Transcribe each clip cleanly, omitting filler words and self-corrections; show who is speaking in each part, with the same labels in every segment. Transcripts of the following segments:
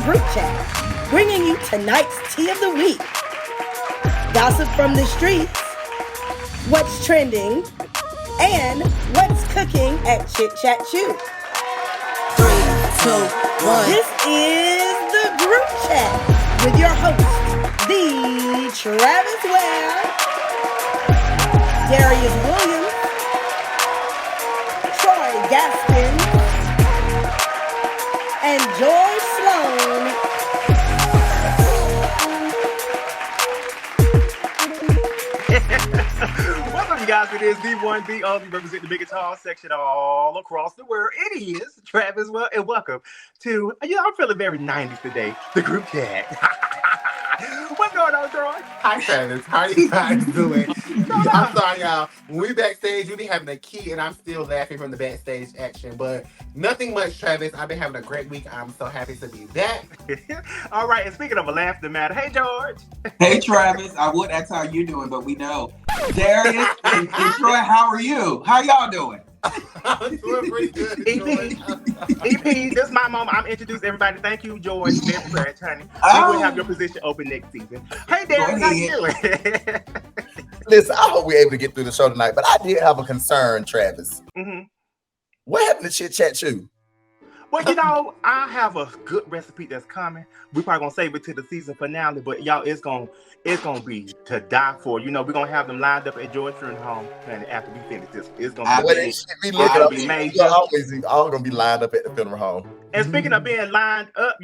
Speaker 1: group chat, bringing you tonight's tea of the week, gossip from the streets, what's trending, and what's cooking at Chit Chat Chew.
Speaker 2: 3, 2, 1.
Speaker 1: This is the group chat with your host, the Travis Ware, Darius Williams, Troy Gaskin, and George Sloan.
Speaker 3: What's up, you guys? It is the one, the only, represent the big guitar section all across the world. It is Travis, well, and welcome to, I'm feeling very 90s today, the group chat. What's going on, Troy?
Speaker 4: Hi, Travis. How are you guys doing? I'm sorry, y'all. When we backstage, we be having a key, and I'm still laughing from the backstage action. But nothing much, Travis. I've been having a great week. I'm so happy to be back.
Speaker 3: All right, and speaking of a laugh that matter, hey, George.
Speaker 5: Hey, Travis. I would ask how you doing, but we know. Darius and Troy, how are you? How y'all doing?
Speaker 4: I'm doing pretty good.
Speaker 3: EP, this is my moment. I'm introducing everybody. Thank you, George. Very much, honey.
Speaker 5: Oh.
Speaker 3: You will have your position open next season. Hey, Darius, how you doing?
Speaker 6: Listen, I hope we're able to get through the show tonight, but I did have a concern, Travis.
Speaker 3: Mm-hmm.
Speaker 6: What happened to Chit Chat Chew?
Speaker 3: Well, I have a good recipe that's coming. We're probably gonna save it to the season finale, but y'all, it's gonna be to die for. We're gonna have them lined up at George Funeral Home, and after we finish this, it's gonna be major.
Speaker 6: All gonna be lined up at the funeral home.
Speaker 3: And speaking of being lined up,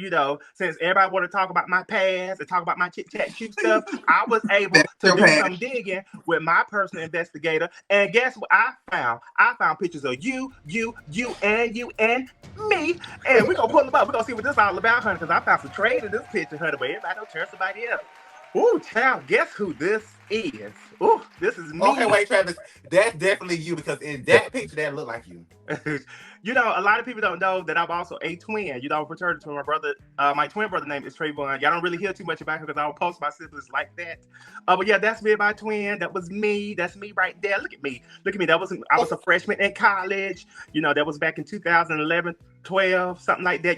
Speaker 3: since everybody want to talk about my past and talk about my Chit Chat Chew stuff, I was able to do some digging with my personal investigator. And guess what I found? I found pictures of you, and me. And we're going to pull them up. We're going to see what this is all about, honey, because I found some trade in this picture, honey, but everybody don't turn somebody else. Ooh, child, guess who this is? Ooh, this is me.
Speaker 4: Okay, wait, Travis. That's definitely you, because in that picture, that look like you.
Speaker 3: A lot of people don't know that I'm also a twin. Fraternity to my brother. My twin brother name is Trayvon. Y'all don't really hear too much about him because I don't post my siblings like that. But yeah, that's me, my twin. That was me. That's me right there. Look at me. I was a freshman in college. That was back in 2011, 12, something like that.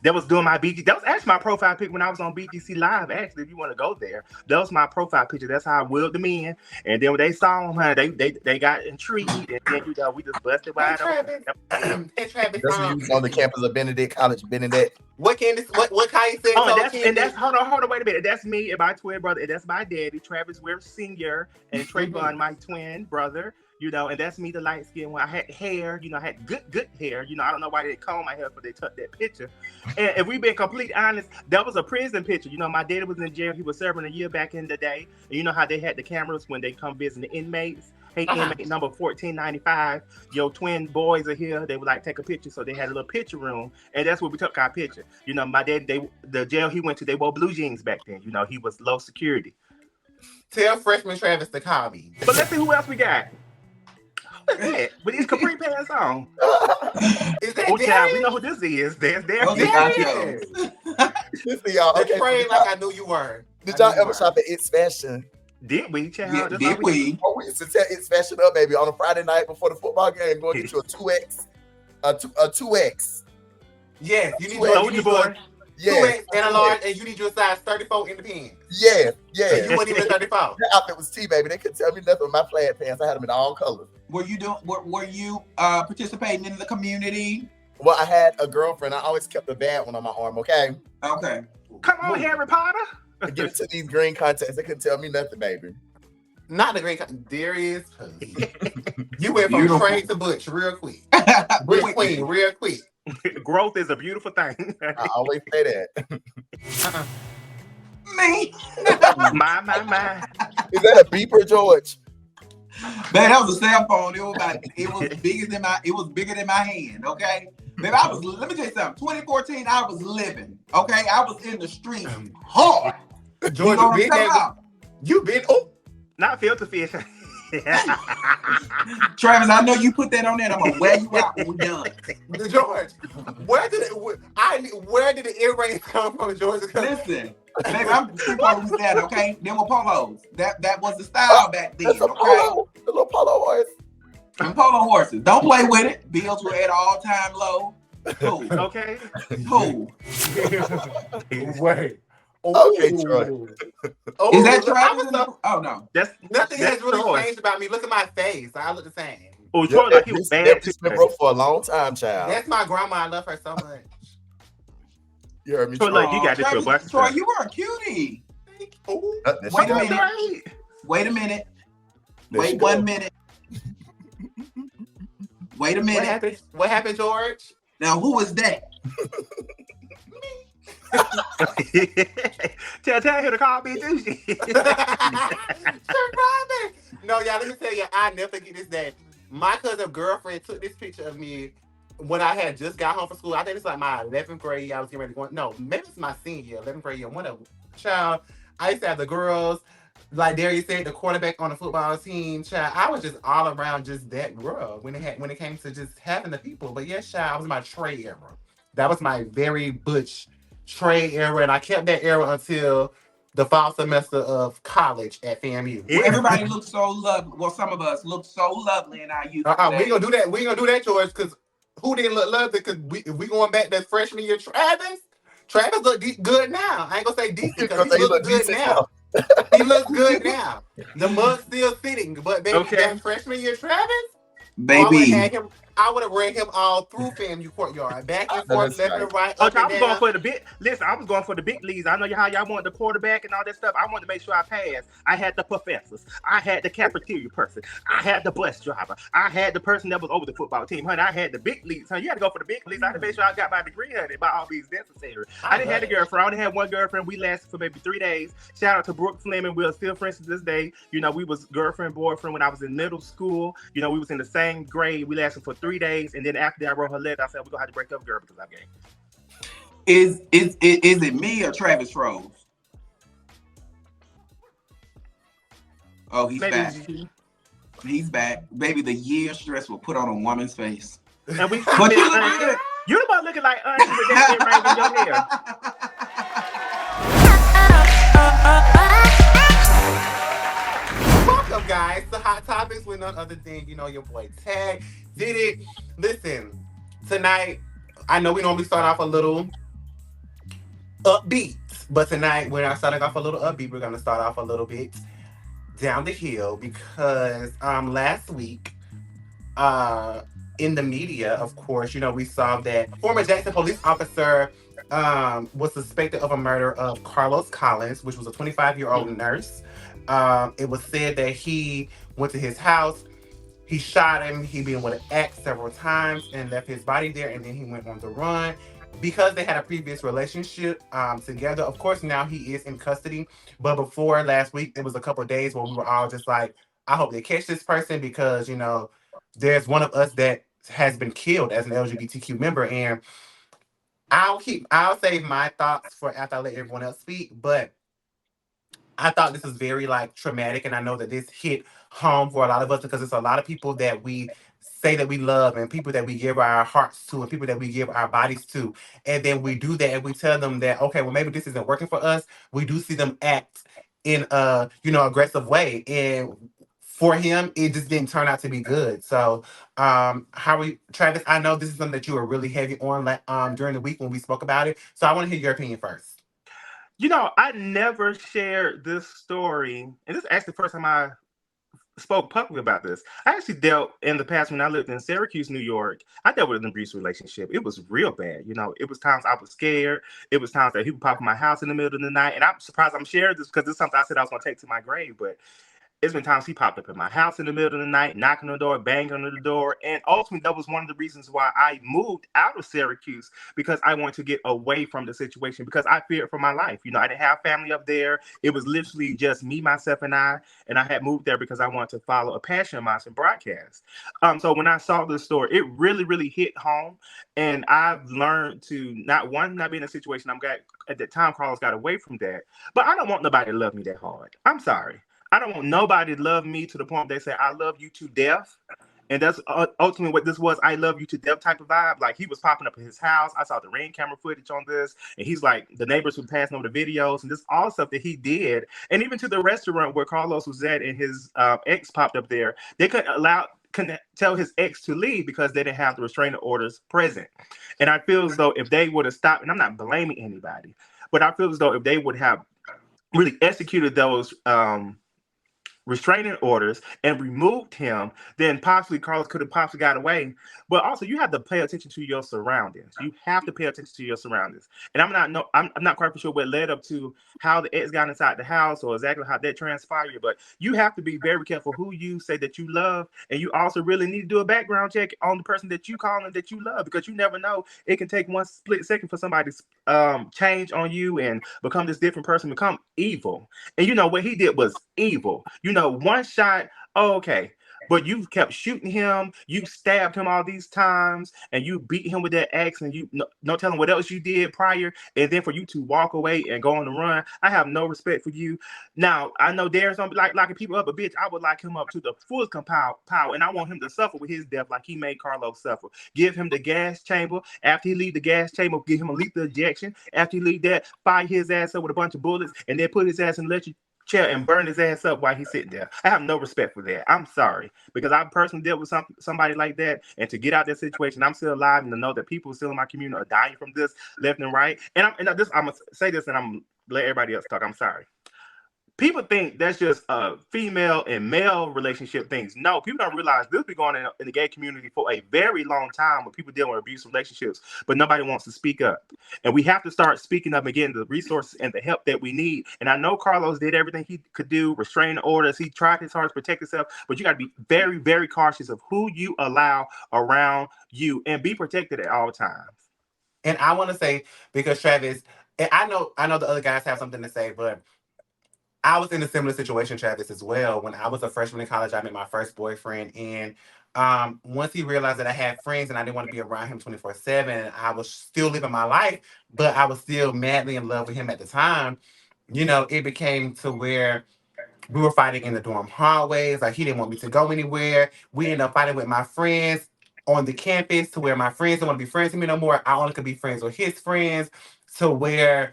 Speaker 3: That was doing my BG. That was actually my profile pic when I was on BGC Live. Actually, if you want to go there, that was my profile picture. That's how I willed them in. And then when they saw him, honey, they got intrigued, and then we just busted wide open.
Speaker 4: Hey, Travis.
Speaker 6: That's when you was on the campus of Benedict College, Benedict.
Speaker 4: What Candiace said?
Speaker 3: Hold on, wait a minute. That's me and my twin brother, and that's my daddy, Travis Ware Sr. and Trayvon, my twin brother. And that's me, the light skinned one. I had hair, I had good hair. I don't know why they comb my hair, but they took that picture. And if we been completely honest, that was a prison picture. My daddy was in jail. He was serving a year back in the day. And you know how they had the cameras when they come visit the inmates? Hey, inmate number 1495, your twin boys are here. They would take a picture. So they had a little picture room. And that's where we took our picture. My dad, the jail he went to, they wore blue jeans back then. He was low security.
Speaker 4: Tell freshman Travis to call me.
Speaker 3: But let's see who else we got. With these capri pants on.
Speaker 4: Is that
Speaker 3: child, we know who this is. There's
Speaker 5: This
Speaker 6: is y'all.
Speaker 4: Okay, praying like I knew you were.
Speaker 6: Did y'all ever shop at It's Fashion?
Speaker 3: Did we, child?
Speaker 5: Yeah, did we?
Speaker 6: We used to tell It's Fashion up, baby, on a Friday night before the football game. Go get you a 2X. A 2X.
Speaker 4: Yes, you need
Speaker 3: your boy.
Speaker 4: 2X and a large, and you need your size 34 in the pants.
Speaker 6: Yeah.
Speaker 4: And you weren't even 34.
Speaker 6: That outfit was T, baby. They couldn't tell me nothing with my flat pants. I had them in all colors.
Speaker 5: Were you participating in the community?
Speaker 6: Well, I had a girlfriend. I always kept a bad one on my arm, okay?
Speaker 5: Okay.
Speaker 3: Come on, Harry Potter.
Speaker 6: Get into these green contests. They couldn't tell me nothing, baby.
Speaker 4: Not the green Darius. You went from Trey to Butch real quick. Butch Queen real quick.
Speaker 3: Growth is a beautiful thing.
Speaker 6: I always say that.
Speaker 5: Me.
Speaker 3: My.
Speaker 6: Is that a beeper, George?
Speaker 5: Man, that was a cell phone. It was bigger than my hand, okay? Man, let me tell you something. 2014, I was living, okay? I was in the street hard.
Speaker 4: George, you been
Speaker 5: not filter fish. Travis, I know you put that on there, and I'm gonna wear you out when we're done.
Speaker 4: George, where did the earrings come from, George?
Speaker 5: Listen, baby, I'm polos that, okay? Them were polos. That was the style back then,
Speaker 6: okay?
Speaker 5: Polo,
Speaker 6: the little polo horse.
Speaker 5: Them polo horses. Don't play with it. Bills were at all-time low. Who?
Speaker 3: Okay.
Speaker 5: Who?
Speaker 4: Wait.
Speaker 6: Okay, Troy.
Speaker 4: Oh,
Speaker 5: Is that
Speaker 4: look,
Speaker 5: Travis? Oh no.
Speaker 4: nothing has really
Speaker 3: Troy.
Speaker 4: changed about me. Look at my face. I look the same.
Speaker 3: Oh,
Speaker 6: Yeah,
Speaker 3: Troy like he was bad
Speaker 6: It's
Speaker 3: too.
Speaker 6: been broke for a long time, child.
Speaker 4: That's my grandma. I love her so much.
Speaker 6: You heard me,
Speaker 3: Troy,
Speaker 6: Troy.
Speaker 3: look, you got this to a bunch of
Speaker 5: Troy,
Speaker 3: stuff.
Speaker 5: you are a cutie.
Speaker 6: That's
Speaker 5: Wait a
Speaker 6: right.
Speaker 5: minute. Wait a minute.
Speaker 6: There she
Speaker 5: Wait 1
Speaker 6: go.
Speaker 5: minute. Wait a minute.
Speaker 4: What happened, George?
Speaker 5: Now, who is that?
Speaker 3: tell him to call me too.
Speaker 4: No, y'all, let me tell you, I never forget this day. My cousin girlfriend took this picture of me when I had just got home from school. I think it's like my 11th grade year. I was getting ready to go. No, maybe it's my senior year, 11th grade year. One of them. Child, I used to have the girls, like Darius said, the quarterback on the football team. Child, I was just all around just that girl when it came to just having the people. But yes, child, I was my Trey era. That was my very butch Trey era, and I kept that era until the fall semester of college at FAMU.
Speaker 5: Well, everybody looks so lovely. Well, some of us look so lovely in our youth.
Speaker 4: We ain't gonna do that. We ain't gonna do that, George, because who didn't look lovely? Because we going back to freshman year, Travis. Travis look good now. I ain't gonna say decent because he looks good now. He looks good now. The mug's still sitting, but baby, that freshman year, Travis,
Speaker 5: baby,
Speaker 4: I would have ran him all through FAMU courtyard, back and forth, left and right.
Speaker 3: I was going for the big. Listen, I was going for the big leagues. I know how y'all want the quarterback and all that stuff. I wanted to make sure I passed. I had the professors. I had the cafeteria person. I had the bus driver. I had the person that was over the football team. Honey, I had the big leagues. Honey, you had to go for the big leagues. I had to make sure I got my degree, honey, by all means necessary. I didn't have a girlfriend. I only had one girlfriend. We lasted for maybe 3 days. Shout out to Brooke Fleming. We are still friends to this day. You know, we was girlfriend, boyfriend when I was in middle school. You know, we was in the same grade. We lasted for 3 days, and then after that, I wrote her letter. I said, we're going to have to break up, girl, because I'm gay.
Speaker 5: Is it me or Travis Rose? Oh, he's back. He's back. Baby, the year stress will put on a woman's face.
Speaker 3: And we
Speaker 5: but you look good.
Speaker 3: You about looking like Auntie with that ring in your hair.
Speaker 4: Welcome, guys, to Hot Topics with none other than, you know, your boy Tag did it. Listen, tonight, I know we normally start off a little upbeat, but tonight we're not starting off a little upbeat. We're going to start off a little bit down the hill because last week, in the media, of course, you know, we saw that former Jackson police officer was suspected of a murder of Carlos Collins, which was a 25-year-old nurse. It was said that he went to his house, he shot him, he beat him with an axe several times and left his body there, and then he went on the run. Because they had a previous relationship together, of course, now he is in custody. But before last week, it was a couple of days where we were all just like, I hope they catch this person because, you know, there's one of us that has been killed as an LGBTQ member. And I'll save my thoughts for after I let everyone else speak. But I thought this was very like traumatic, and I know that this hit home for a lot of us because it's a lot of people that we say that we love and people that we give our hearts to and people that we give our bodies to. And then we do that and we tell them that, okay, well, maybe this isn't working for us. We do see them act in a, you know, aggressive way. And for him, it just didn't turn out to be good. So Travis, I know this is something that you were really heavy on during the week when we spoke about it. So I want to hear your opinion first.
Speaker 3: You know, I never shared this story, and this is actually the first time I spoke publicly about this. I actually dealt in the past when I lived in Syracuse, New York. I dealt with an abusive relationship. It was real bad. You know, it was times I was scared. It was times that he would pop in my house in the middle of the night. And I'm surprised I'm sharing this because this is something I said I was going to take to my grave. But it's been times he popped up in my house in the middle of the night, knocking on the door, banging on the door. And ultimately, that was one of the reasons why I moved out of Syracuse, because I wanted to get away from the situation because I feared for my life. You know, I didn't have family up there. It was literally just me, myself, and I had moved there because I wanted to follow a passion of mine in broadcast. So when I saw this story, it really, really hit home. And I've learned to not be in a situation at the time Carlos got away from that. But I don't want nobody to love me that hard. I'm sorry. I don't want nobody to love me to the point they say, I love you to death. And that's ultimately what this was. I love you to death type of vibe. Like, he was popping up in his house. I saw the Ring camera footage on this. And he's like, the neighbors were passing over the videos and this all stuff that he did. And even to the restaurant where Carlos was at and his ex popped up there, they couldn't allow tell his ex to leave because they didn't have the restraining orders present. And I feel as though if they would have stopped, and I'm not blaming anybody, but I feel as though if they would have really executed those restraining orders and removed him, then possibly Carlos could have possibly got away. But also, you have to pay attention to your surroundings. You have to pay attention to your surroundings. And I'm not quite sure what led up to how the ex got inside the house or exactly how that transpired. But you have to be very careful who you say that you love, and you also really need to do a background check on the person that you call and that you love, because you never know. It can take one split second for somebody to change on you and become this different person, become evil. And you know what he did was evil. You know, one shot, oh, okay. But you kept shooting him, you stabbed him all these times, and you beat him with that axe, and you no telling what else you did prior, and then for you to walk away and go on the run, I have no respect for you. Now, I know Darren's gonna be locking people up, but bitch, I would lock him up to the fullest power, and I want him to suffer with his death like he made Carlos suffer. Give him the gas chamber. After he leave the gas chamber, give him a lethal injection. After he leave that, fire his ass up with a bunch of bullets, and then put his ass in the electric chair and burn his ass up while he's sitting there. I have no respect for that. I'm sorry, because I personally dealt with somebody like that, and to get out of that situation, I'm still alive, and to know that people still in my community are dying from this left and right. And I'm gonna say this, and I'm gonna let everybody else talk. I'm sorry. People think that's just female and male relationship things. No, people don't realize this been going on in the gay community for a very long time, with people dealing with abusive relationships, but nobody wants to speak up. And we have to start speaking up and getting the resources and the help that we need. And I know Carlos did everything he could do, restraining orders. He tried his hardest to protect himself, but you got to be very, very cautious of who you allow around you and be protected at all times.
Speaker 4: And I want to say, because Travis, and I know the other guys have something to say, but I was in a similar situation, Travis, as well. When I was a freshman in college, I met my first boyfriend. And once he realized that I had friends and I didn't want to be around him 24/7, I was still living my life, but I was still madly in love with him at the time. You know, it became to where we were fighting in the dorm hallways. Like, he didn't want me to go anywhere. We ended up fighting with my friends on the campus, to where my friends don't want to be friends with me no more. I only could be friends with his friends, to where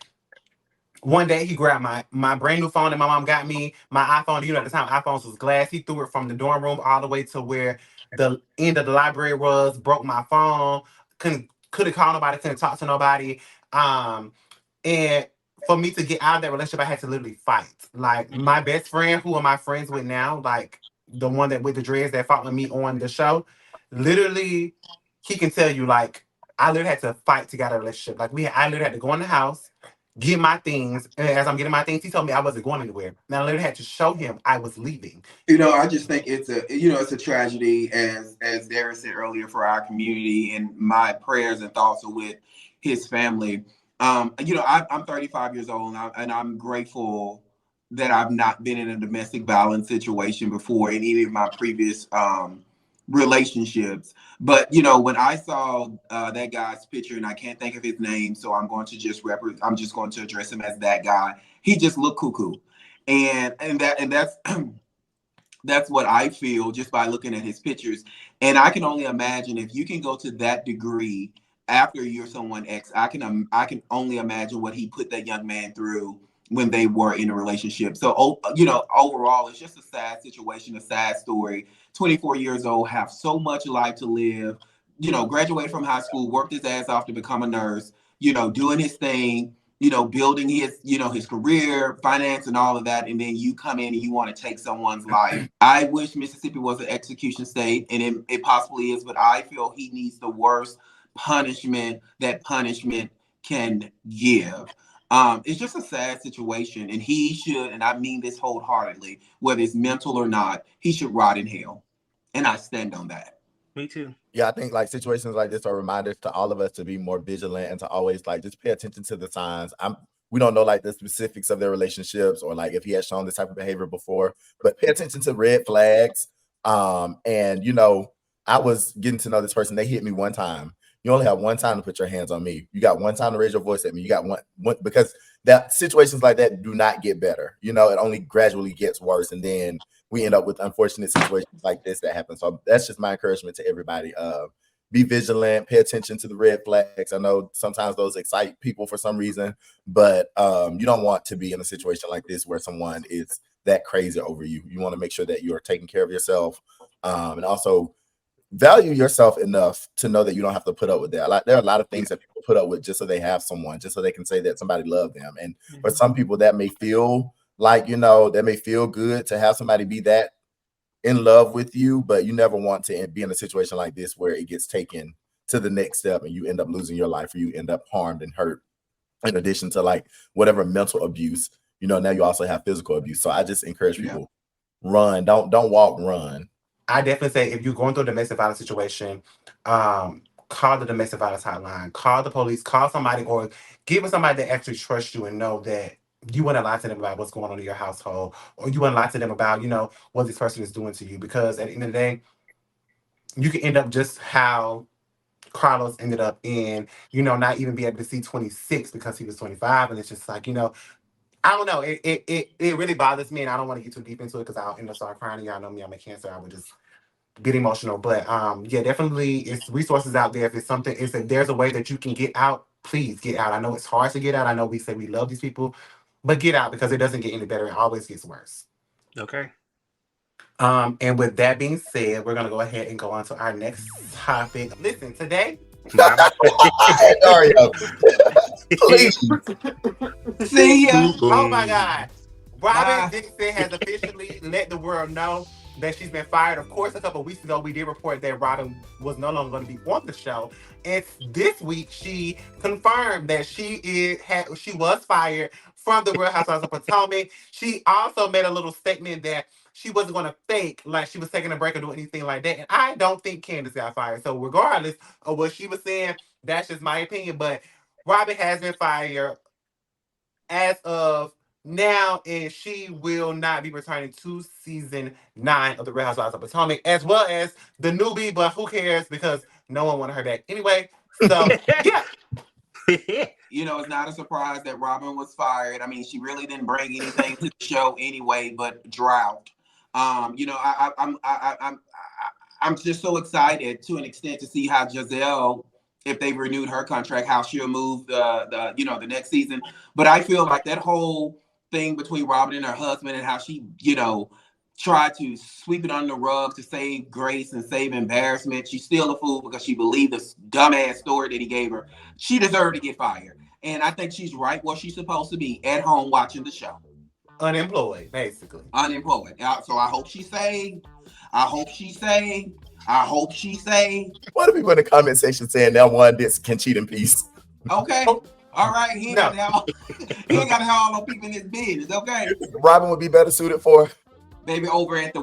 Speaker 4: one day he grabbed my brand new phone that my mom got me, my iPhone. You know, at the time, iPhones was glass. He threw it from the dorm room all the way to where the end of the library was, broke my phone, couldn't call nobody, couldn't talk to nobody. And for me to get out of that relationship, I had to literally fight. Like, my best friend, who am I friends with now, like the one that with the dreads that fought with me on the show, literally, he can tell you, like, I literally had to fight to get out of a relationship. Like, I literally had to go in the house, get my things, and as I'm getting my things, he told me I wasn't going anywhere. Now I literally had to show him I was leaving.
Speaker 5: You know, I just think it's a tragedy, as Darren said earlier, for our community, and my prayers and thoughts are with his family. I'm 35 years old, and I'm grateful that I've not been in a domestic violence situation before in any of my previous relationships. But when I saw that guy's picture, and I can't think of his name, so I'm going to just I'm just going to address him as that guy. He just looked cuckoo, and that's that's what I feel just by looking at his pictures. And I can only imagine, if you can go to that degree after you're someone ex, I can only imagine what he put that young man through when they were in a relationship. So, overall, it's just a sad situation, a sad story. 24 years old, have so much life to live, graduated from high school, worked his ass off to become a nurse, doing his thing, building his career, finance, and all of that. And then you come in and you want to take someone's life. I wish Mississippi was an execution state, and it possibly is, but I feel he needs the worst punishment that punishment can give. It's just a sad situation, and he should, and I mean this wholeheartedly, whether it's mental or not, he should rot in hell. And I stand on that.
Speaker 3: Me too.
Speaker 6: Yeah, I think like situations like this are reminders to all of us to be more vigilant and to always like just pay attention to the signs. We don't know like the specifics of their relationships or like if he has shown this type of behavior before, but pay attention to red flags. And I was getting to know this person. They hit me one time. You only have one time to put your hands on me. You got one time to raise your voice at me. You got one because that situations like that do not get better. It only gradually gets worse. And then we end up with unfortunate situations like this that happen. So that's just my encouragement to everybody. be vigilant, pay attention to the red flags. I know sometimes those excite people for some reason, but you don't want to be in a situation like this where someone is that crazy over you. You want to make sure that you are taking care of yourself, and also value yourself enough to know that you don't have to put up with that. Like, there are a lot of things that people put up with just so they have someone, just so they can say that somebody loved them. And for some people, that may feel like, that may feel good to have somebody be that in love with you, but you never want to be in a situation like this where it gets taken to the next step and you end up losing your life, or you end up harmed and hurt. In addition to like whatever mental abuse, now you also have physical abuse. So I just encourage people, run, don't walk, run.
Speaker 4: I definitely say if you're going through a domestic violence situation, call the domestic violence hotline, call the police, call somebody, or get with somebody that actually trusts you and know that you want to lie to them about what's going on in your household, or you want to lie to them about, what this person is doing to you. Because at the end of the day, you can end up just how Carlos ended up in, not even be able to see 26 because he was 25. And it's just like, I don't know. It really bothers me, and I don't want to get too deep into it because I'll end up start crying. Y'all know me, I'm a Cancer. I would just get emotional. But definitely, it's resources out there. If it's something, if there's a way that you can get out, please get out. I know it's hard to get out. I know we say we love these people, but get out, because it doesn't get any better. It always gets worse.
Speaker 3: Okay.
Speaker 4: And with that being said, we're gonna go ahead and go on to our next topic. Listen, today.
Speaker 6: Dario, please.
Speaker 5: See ya.
Speaker 4: Oh my God. Robin Dixon has officially let the world know that she's been fired. Of course, a couple of weeks ago, we did report that Robin was no longer going to be on the show. And this week, she confirmed that she was fired from the Real Housewives of Potomac. She also made a little statement that she wasn't going to fake like she was taking a break or do anything like that. And I don't think Candiace got fired. So regardless of what she was saying, that's just my opinion. But Robin has been fired as of now, and she will not be returning to season 9 of the Real Housewives of Potomac, as well as the newbie, but who cares, because no one wanted her back anyway. So, yeah.
Speaker 5: It's not a surprise that Robin was fired. I mean, she really didn't bring anything to the show anyway, but drought. I'm just so excited to an extent to see how Giselle, if they renewed her contract, how she'll move the next season. But I feel like that whole thing between Robin and her husband, and how she, tried to sweep it under the rug to save grace and save embarrassment. She's still a fool because she believed this dumbass story that he gave her. She deserved to get fired. And I think she's right where she's supposed to be, at home watching the show.
Speaker 4: Unemployed, basically.
Speaker 5: Unemployed. So I hope she's saved. I hope she's saved. I hope she's saved.
Speaker 6: What are people in the comment section saying that one can cheat in peace?
Speaker 5: Okay. All right. He ain't got to have all those people in his business. Okay.
Speaker 6: Robin would be better suited for,
Speaker 5: maybe over at the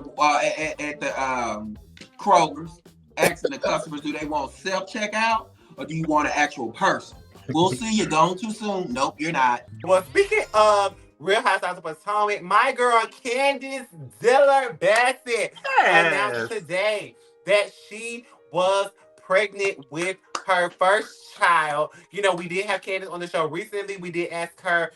Speaker 5: Kroger's, asking the customers, do they want self-checkout or do you want an actual person? We'll see. You're gone too soon. Nope, you're not.
Speaker 4: Well, speaking of Real Housewives of Potomac, my girl Candiace Dillard Bassett announced today that she was pregnant with her first child. We did have Candiace on the show recently. We did ask her,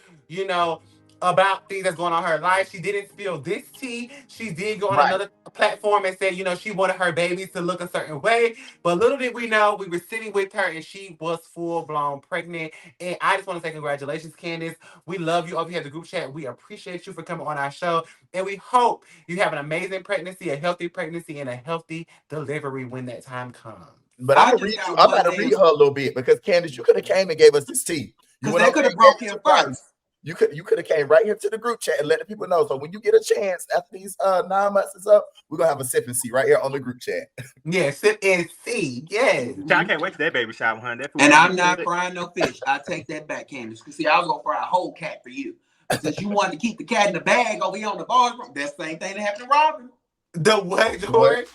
Speaker 4: about things that's going on in her life. She didn't spill this tea. She did go on another platform and said, she wanted her babies to look a certain way. But little did we know, we were sitting with her and she was full-blown pregnant. And I just want to say congratulations, Candiace. We love you over here at the group chat. We appreciate you for coming on our show. And we hope you have an amazing pregnancy, a healthy pregnancy, and a healthy delivery when that time comes.
Speaker 6: But I'm about to read her a little bit, because Candiace, you could have came and gave us this tea.
Speaker 5: Because they could have broke him first.
Speaker 6: You could have came right here to the group chat and let the people know. So when you get a chance after these 9 months is up, we're gonna have a sip and see right here on the group chat.
Speaker 4: Yeah, sip and see. Yeah.
Speaker 3: I can't wait to that baby shower, honey.
Speaker 5: And I'm not frying no fish. I take that back, Candiace. Because see, I was gonna fry a whole cat for you. Since you wanted to keep the cat in the bag over here on the boys' room, that's the same thing that happened to Robin.
Speaker 4: The what, George?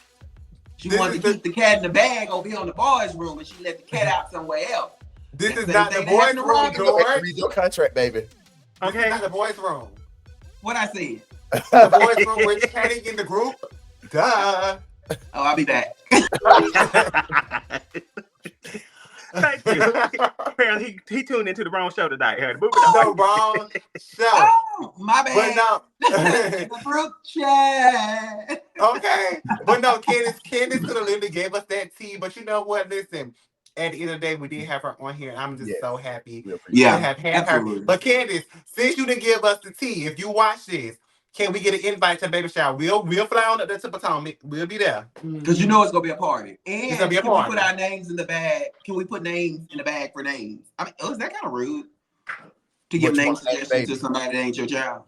Speaker 5: She wanted to keep the cat in the bag over here on the boys' room, and she let the cat out somewhere else.
Speaker 4: This is not the boys' room, George.
Speaker 6: Read your contract, baby.
Speaker 4: Okay. This is not the boys' room.
Speaker 5: What I said?
Speaker 4: The boys' room with chatting in the group? Duh.
Speaker 5: Oh, I'll be back.
Speaker 3: Thank you. Apparently, he tuned into the wrong show tonight. Moving
Speaker 4: No,
Speaker 3: on.
Speaker 4: wrong show.
Speaker 5: Oh, my bad.
Speaker 4: But no.
Speaker 5: The group chat.
Speaker 4: Okay. But no, Candiace could have literally gave us that tea. But you know what? Listen, at the end of the day, we did have her on here. And I'm just so happy to have had
Speaker 5: absolutely.
Speaker 4: her. But Candiace, since you didn't give us the tea, if you watch this, can we get an invite to the baby shower? We'll fly on up there to Potomac. We'll be there.
Speaker 5: Because you know it's gonna be a party. And
Speaker 4: it's gonna be a
Speaker 5: can
Speaker 4: party.
Speaker 5: we put our names in the bag? Can we put names in the bag for names? I mean, is that kind of rude to give name suggestions to somebody that ain't your child?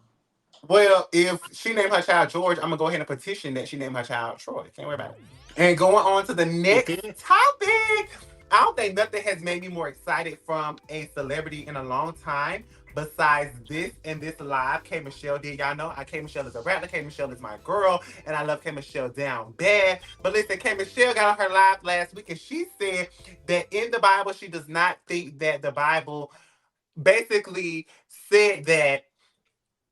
Speaker 4: Well, if she named her child George, I'm gonna go ahead and petition that she named her child Troy. Can't worry about it. And going on to the next topic. I don't think nothing has made me more excited from a celebrity in a long time besides this and this live K Michelle did. Y'all know K Michelle is a rapper. K Michelle is my girl, and I love K Michelle down bad. But listen, K Michelle got on her live last week, and she said that in the Bible, she does not think that the Bible basically said that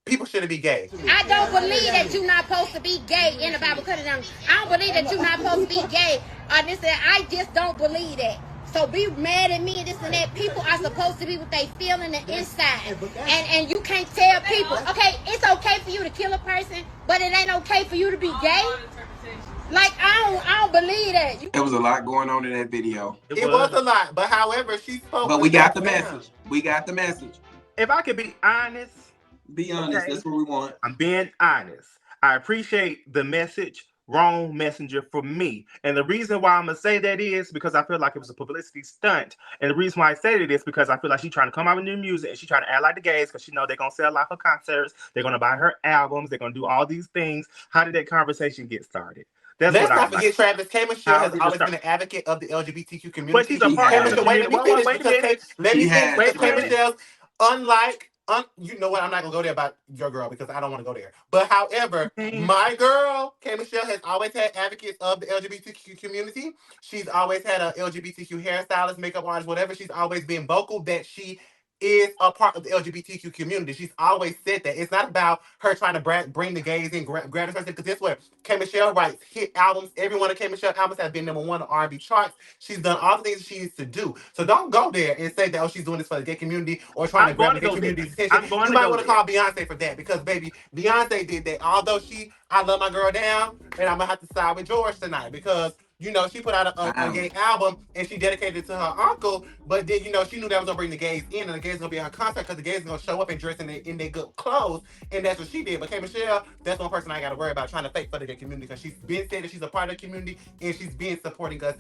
Speaker 4: people shouldn't be gay.
Speaker 7: I don't believe that you're not supposed to be gay in the Bible. Cut it down. I don't believe that you're not supposed to be gay. I just don't believe that. So be mad at me and this and that. People are supposed to be what they feel in the inside. And you can't tell people, okay, it's okay for you to kill a person, but it ain't okay for you to be gay. Like, I don't believe that.
Speaker 5: There was a lot going on in that video.
Speaker 4: It was a lot, but however, she spoke.
Speaker 5: But we got the message. We got the message.
Speaker 3: If I could be honest.
Speaker 5: Be honest, okay. That's what we want.
Speaker 3: I'm being honest. I appreciate the message. Wrong messenger for me. And the reason why I'm going to say that is because I feel like it was a publicity stunt. And the reason why I say that is because I feel like she's trying to come out with new music and she's trying to act like the gays because she know they're going to sell a lot of concerts. They're going to buy her albums. They're going to do all these things. How did that conversation get started?
Speaker 4: Let's not forget, Travis. K Michelle has always been an advocate of the LGBTQ community.
Speaker 3: But she's a part of the community.
Speaker 4: Let me finish. K Michelle's unlike. You know what? I'm not gonna go there about your girl because I don't want to go there. But however, my girl, K Michelle, has always had advocates of the LGBTQ community. She's always had a LGBTQ hairstylist, makeup artist, whatever. She's always been vocal that she is a part of the LGBTQ community. She's always said that. It's not about her trying to bring the gays in, grab the because this way, K Michelle writes hit albums. Every one of K Michelle albums has been #1 on R&B charts. She's done all the things she needs to do. So don't go there and say that, oh, she's doing this for the gay community or trying to grab the gay community's attention. You might want to call Beyonce for that because, baby, Beyonce did that. Although I love my girl down, and I'm going to have to side with George tonight because you know, she put out a gay album and she dedicated it to her uncle, but then, you know, she knew that was going to bring the gays in and the gays going to be at her concert because the gays are going to show up and dress in their good clothes, and that's what she did. But K Michelle, that's one person I got to worry about trying to fake for the gay community because she's been saying that she's a part of the community and she's been supporting us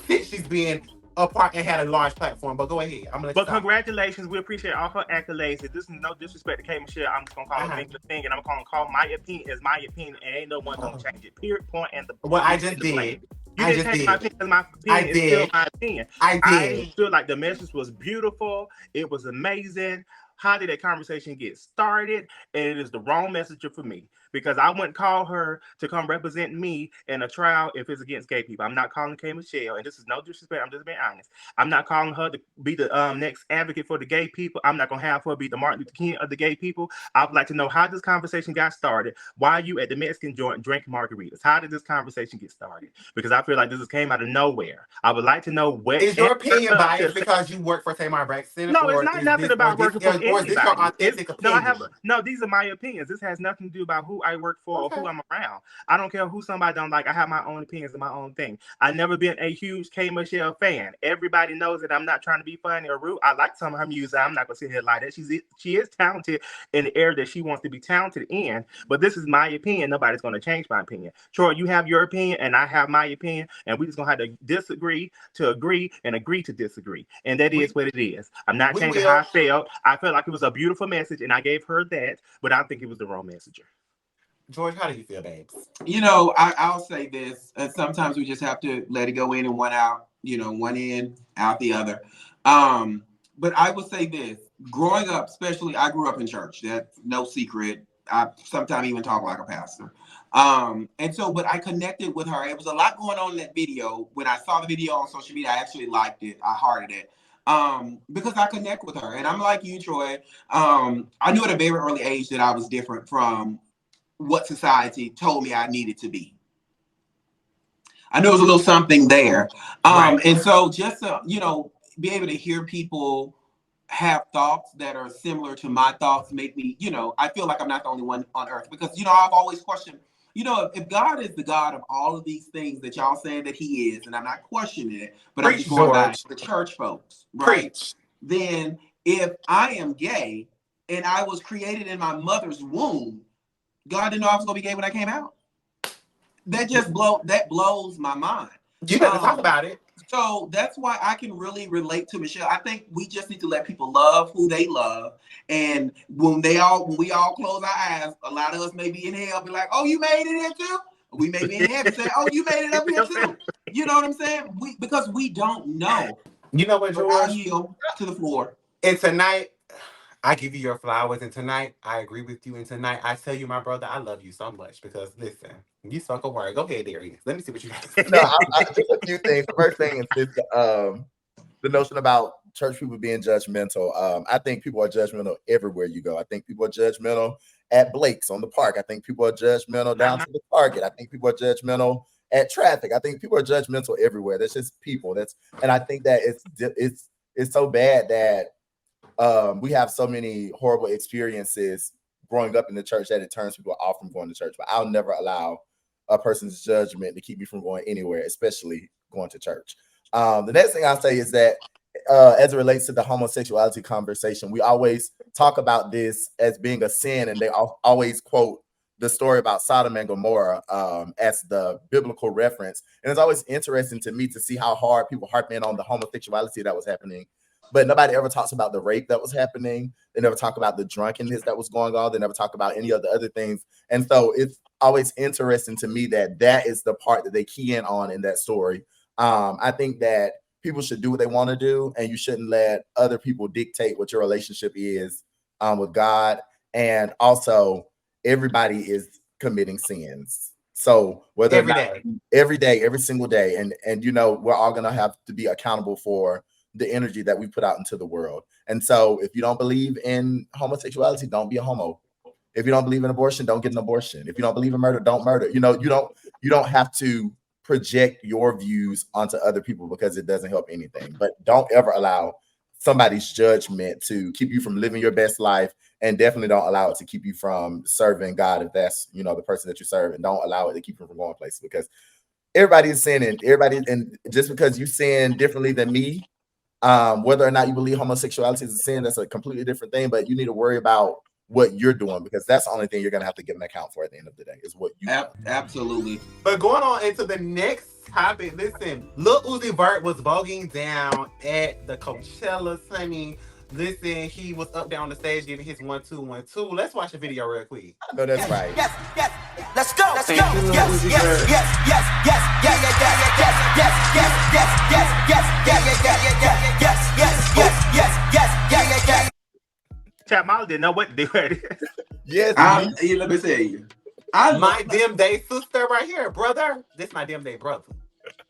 Speaker 4: since she's been a part and had a large platform. But go ahead. I'm gonna
Speaker 3: But congratulations. We appreciate all her accolades. If this is no disrespect to K Michelle, I'm just going to call her the thing and I'm going to call my opinion as my opinion and ain't no one going to change it. Period, point, and the
Speaker 4: well, I just did.
Speaker 3: You didn't change my opinion. My opinion is still my opinion. I feel like the message was beautiful. It was amazing. How did that conversation get started? And it is the wrong messenger for me because I wouldn't call her to come represent me in a trial if it's against gay people. I'm not calling K Michelle, and this is no disrespect. I'm just being honest. I'm not calling her to be the next advocate for the gay people. I'm not going to have her be the Martin Luther King of the gay people. I would like to know how this conversation got started. Why are you at the Mexican joint drinking margaritas? How did this conversation get started? Because I feel like this came out of nowhere. I would like to know what
Speaker 4: is your opinion biased because you work for Tamar Braxton?
Speaker 3: No, it's not nothing about working for anybody.
Speaker 4: Or is this your authentic opinion?
Speaker 3: No, these are my opinions. This has nothing to do about who I work for or who I'm around. I don't care who somebody don't like. I have my own opinions and my own thing. I've never been a huge K Michelle fan. Everybody knows that I'm not trying to be funny or rude. I like some of her music. I'm not gonna sit here like that. She is talented in the area that she wants to be talented in. But this is my opinion. Nobody's gonna change my opinion. Troy, you have your opinion and I have my opinion, and we just gonna have to disagree to agree and agree to disagree. And that is what it is. I'm not changing how I felt. I felt like it was a beautiful message, and I gave her that, but I think it was the wrong messenger.
Speaker 4: George, how do you feel, babes?
Speaker 5: You know, I'll say this. Sometimes we just have to let it go in and one out. You know, one in, out the other. But I will say this. Growing up, especially, I grew up in church. That's no secret. I sometimes even talk like a pastor. And so, but I connected with her. It was a lot going on in that video. When I saw the video on social media, I actually liked it. I hearted it. Because I connect with her. And I'm like you, Troy. I knew at a very early age that I was different from what society told me I needed to be. I knew there was a little something there. And so just, you know, be able to hear people have thoughts that are similar to my thoughts make me, I feel like I'm not the only one on earth, because, I've always questioned, if God is the God of all of these things that y'all saying that he is, and I'm not questioning it, but I'm just going by the church folks, right? Then if I am gay and I was created in my mother's womb, God didn't know I was going to be gay when I came out. That blows my mind.
Speaker 4: You better talk about it.
Speaker 5: So that's why I can really relate to Michelle. I think we just need to let people love who they love. And when we all close our eyes, a lot of us may be in hell, be like, oh, you made it here too? We may be in heaven saying, oh, you made it up here too. You know what I'm saying? Because we don't know.
Speaker 4: You know what, George?
Speaker 5: I'll yield to the floor.
Speaker 4: And tonight, I give you your flowers. And tonight, I agree with you. And tonight, I tell you, my brother, I love you so much. Because, listen, you spoke a word. Go ahead, Darius. Let me see what you got.
Speaker 6: No, just a few things. The first thing is the notion about church people being judgmental. I think people are judgmental everywhere you go. I think people are judgmental at Blake's on the park. I think people are judgmental down to the Target. I think people are judgmental at traffic. I think people are judgmental everywhere. That's just people. And I think that it's so bad that we have so many horrible experiences growing up in the church that it turns people off from going to church. But I'll never allow a person's judgment to keep me from going anywhere, especially going to church. The next thing I'll say is that as it relates to the homosexuality conversation, we always talk about this as being a sin, and they always quote the story about Sodom and Gomorrah as the biblical reference. And it's always interesting to me to see how hard people harp in on the homosexuality that was happening, but nobody ever talks about the rape that was happening. They never talk about the drunkenness that was going on. They never talk about any of the other things. And so it's always interesting to me that is the part that they key in on in that story. I think that people should do what they want to do, and you shouldn't let other people dictate what your relationship is with God. And also, everybody is committing sins. So whether every day, every single day, and we're all gonna have to be accountable for the energy that we put out into the world. And so if you don't believe in homosexuality, don't be a homo. If you don't believe in abortion, don't get an abortion. If you don't believe in murder, don't murder. You don't have to project your views onto other people, because it doesn't help anything. But don't ever allow somebody's judgment to keep you from living your best life, and definitely don't allow it to keep you from serving God if that's the person that you serve, and don't allow it to keep you from going places, because everybody is sinning. And just because you sin differently than me, whether or not you believe homosexuality is a sin, that's a completely different thing. But you need to worry about what you're doing, because that's the only thing you're going to have to give an account for at the end of the day, is what you do.
Speaker 5: Absolutely.
Speaker 4: But going on into the next topic, listen, Lil Uzi Vert was voguing down at the Coachella. Listen, he was up there on the stage giving his 1 2 1 2. Let's watch the video real quick.
Speaker 6: I know that's right.
Speaker 2: Yes, let's go. Yes, yes, yes, yes, yes, yes, yes, yes, yes, yes, yes, yes, yes, yes, yes, yes, yes.
Speaker 3: Chat Molly didn't know what to do.
Speaker 6: Yes,
Speaker 5: let me tell you.
Speaker 4: My damn day sister right here, brother. This my damn day brother.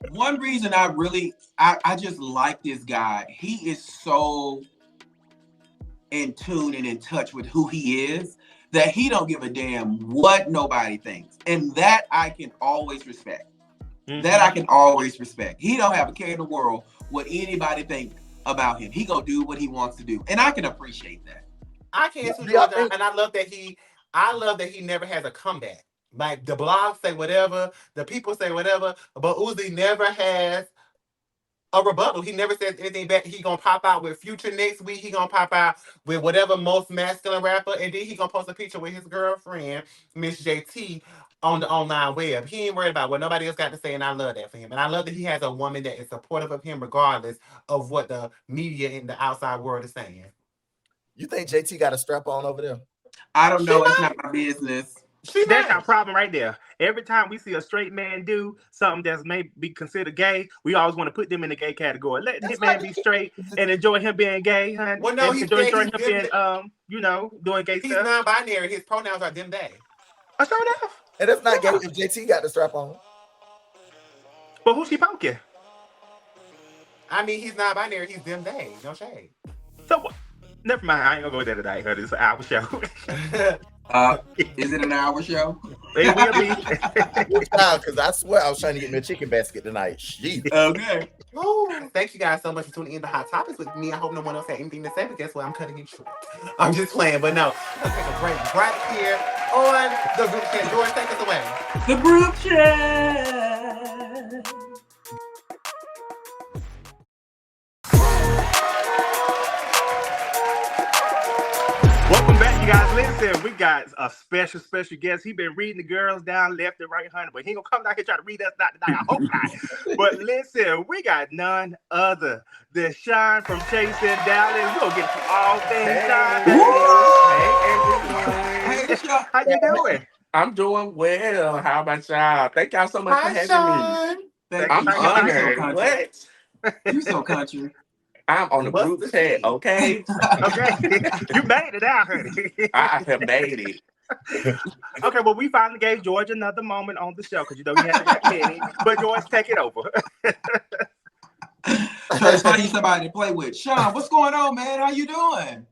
Speaker 5: One reason I just like this guy. He is so in tune and in touch with who he is that he don't give a damn what nobody thinks. And that I can always respect. Mm-hmm. That I can always respect. He don't have a care in the world what anybody think about him. He gonna do what he wants to do. And I can appreciate that.
Speaker 4: I can too, Georgia, and I love that he never has a comeback. Like the blogs say whatever, the people say whatever, but Uzi never has a rebuttal. He never says anything back. He gonna pop out with Future next week. He gonna pop out with whatever most masculine rapper, and then he gonna post a picture with his girlfriend, Miss JT, on the online web. He ain't worried about what nobody else got to say, and I love that for him. And I love that he has a woman that is supportive of him regardless of what the media in the outside world is saying.
Speaker 6: You think JT got a strap on over there?
Speaker 5: I don't know. It's not my business.
Speaker 3: That's our problem right there. Every time we see a straight man do something that's may be considered gay, we always want to put them in the gay category. Let him man be straight and enjoy him being gay, honey.
Speaker 4: Well, no, he's
Speaker 3: enjoy him being, doing gay stuff.
Speaker 4: He's non-binary. His pronouns are them they.
Speaker 3: I saw that.
Speaker 6: And it's not gay if JT got the strap on.
Speaker 3: But who's she poking?
Speaker 5: I mean, he's not binary. He's them they. No shade.
Speaker 3: So what? Never mind. I ain't gonna go there tonight. It's an hour show.
Speaker 5: Is it an hour show?
Speaker 3: It will be.
Speaker 6: Because I swear I was trying to get me a chicken basket tonight. Jeez.
Speaker 5: Okay.
Speaker 4: Oh, thank you guys so much for tuning in to Hot Topics with me. I hope no one else had anything to say, but guess what? I'm cutting it short. I'm just playing, but no. Let's take a break right here on the group chat. George, take us away.
Speaker 5: The group chat.
Speaker 3: Welcome back, you guys. Listen, we got a special guest. He been reading the girls down left and right, honey, but he ain't gonna come down here try to read us not tonight. I hope not. But listen, we got none other than Shawn from Chasing Dallas. We're gonna get to all things Shawn.
Speaker 5: Hey, Shawn.
Speaker 3: How you doing?
Speaker 8: I'm doing well. How about y'all? Thank y'all so much for having me.
Speaker 5: Thank
Speaker 8: I'm
Speaker 5: you.
Speaker 8: honored.
Speaker 5: What?
Speaker 8: What?
Speaker 5: You so country.
Speaker 8: I'm on the group chat, okay?
Speaker 3: Okay. You made it out, honey.
Speaker 8: I have made it.
Speaker 3: Okay, well, we finally gave George another moment on the show because you know he hasn't got many. But George, take it over.
Speaker 5: So it's funny somebody to play with. Shawn, what's going on, man? How you doing?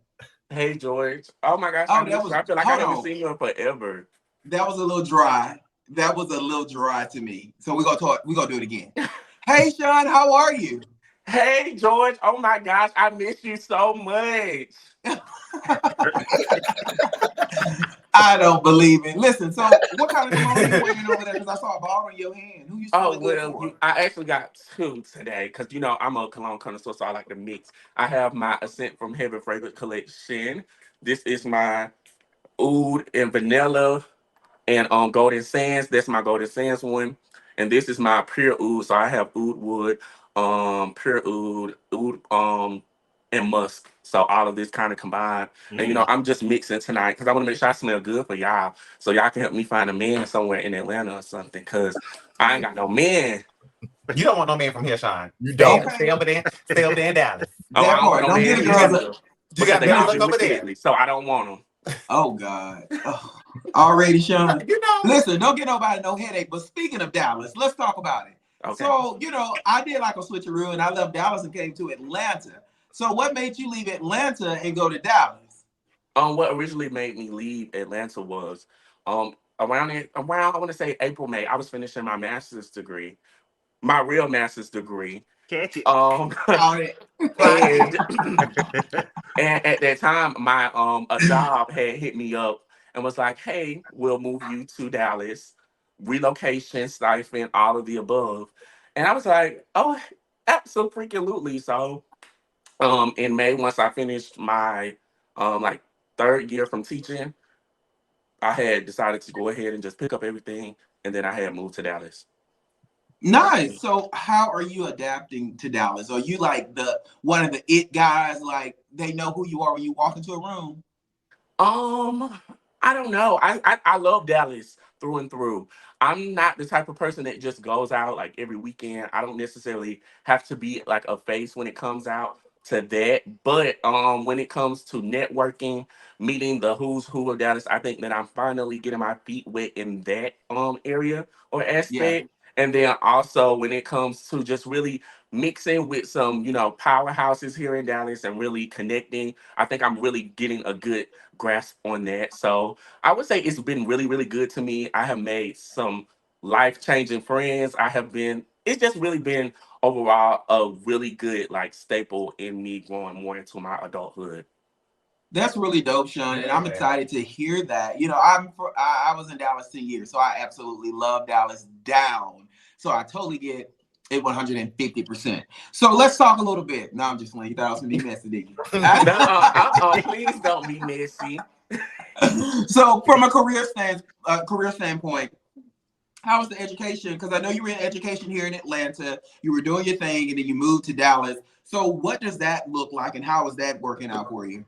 Speaker 8: Hey, George. Oh, my gosh.
Speaker 5: Oh,
Speaker 8: I feel like I haven't seen you in forever.
Speaker 5: That was a little dry. That was a little dry to me. So we're going to talk. We're going to do it again. Hey, Shawn, how are you?
Speaker 8: Hey, George. Oh, my gosh. I miss you so much.
Speaker 5: I don't believe it. Listen, so what kind of phone are you wearing over there? Because I saw a ball in your hand. Who you
Speaker 8: Oh,
Speaker 5: smelling good
Speaker 8: well,
Speaker 5: for?
Speaker 8: I actually got two today because, you know, I'm a cologne connoisseur, so I like to mix. I have my Ascent from Heaven fragrance collection. This is my oud and vanilla and golden sands. That's my golden sands one. And this is my pure oud. So I have oud wood, pure oud, and musk. So all of this kind of combined. And you know, I'm just mixing tonight because I want to make sure I smell good for y'all. So y'all can help me find a man somewhere in Atlanta or something. Cause I ain't got no man.
Speaker 4: You don't want no man from here, Shawn.
Speaker 6: You don't.
Speaker 4: Stay over there. Stay over there in Dallas.
Speaker 8: Oh, I
Speaker 5: That
Speaker 8: don't
Speaker 5: part.
Speaker 8: want no
Speaker 5: Don't
Speaker 8: man
Speaker 5: get
Speaker 8: in
Speaker 5: the girls.
Speaker 8: Atlanta.
Speaker 4: You got
Speaker 8: Because they
Speaker 4: better
Speaker 8: all
Speaker 4: look
Speaker 8: do
Speaker 4: over
Speaker 8: me
Speaker 4: there.
Speaker 8: silly, so I don't want them.
Speaker 5: Oh, God. Oh, already, Shawn.
Speaker 4: You know.
Speaker 5: Listen, don't get nobody no headache. But speaking of Dallas, let's talk about it.
Speaker 8: Okay.
Speaker 5: So, you know, I did like a switcheroo and I left Dallas and came to Atlanta. So what made you leave Atlanta and go to Dallas?
Speaker 8: What originally made me leave Atlanta was around I want to say April, May, I was finishing my master's degree, my real master's degree.
Speaker 3: Catch it.
Speaker 5: It.
Speaker 8: And at that time, my a job had hit me up and was like, "Hey, we'll move you to Dallas, relocation, stipend, all of the above." And I was like, "Oh, absolutely!" So, in May, once I finished my like third year from teaching, I had decided to go ahead and just pick up everything, and then I had moved to Dallas.
Speaker 5: Nice. So how are you adapting to Dallas? Are you like one of the it guys, like they know who you are when you walk into a room?
Speaker 8: I don't know. I love Dallas through and through. I'm not the type of person that just goes out like every weekend. I don't necessarily have to be like a face when it comes out to that. But when it comes to networking, meeting the who's who of Dallas, I think that I'm finally getting my feet wet in that area or
Speaker 5: Yeah.
Speaker 8: aspect. And then also when it comes to just really mixing with some, you know, powerhouses here in Dallas and really connecting, I think I'm really getting a good grasp on that. So I would say it's been really, really good to me. I have made some life-changing friends. It's just really been overall a really good like staple in me growing more into my adulthood.
Speaker 5: That's really dope, Shawn, and I'm excited to hear that. You know, I was in Dallas 10 years, so I absolutely love Dallas down. So I totally get it 150%. So let's talk a little bit. No, I'm just playing. You thought I was gonna be messy, did you?
Speaker 8: Please don't be messy.
Speaker 5: So from a career standpoint, how was the education? Because I know you were in education here in Atlanta. You were doing your thing, and then you moved to Dallas. So what does that look like, and how is that working out for you?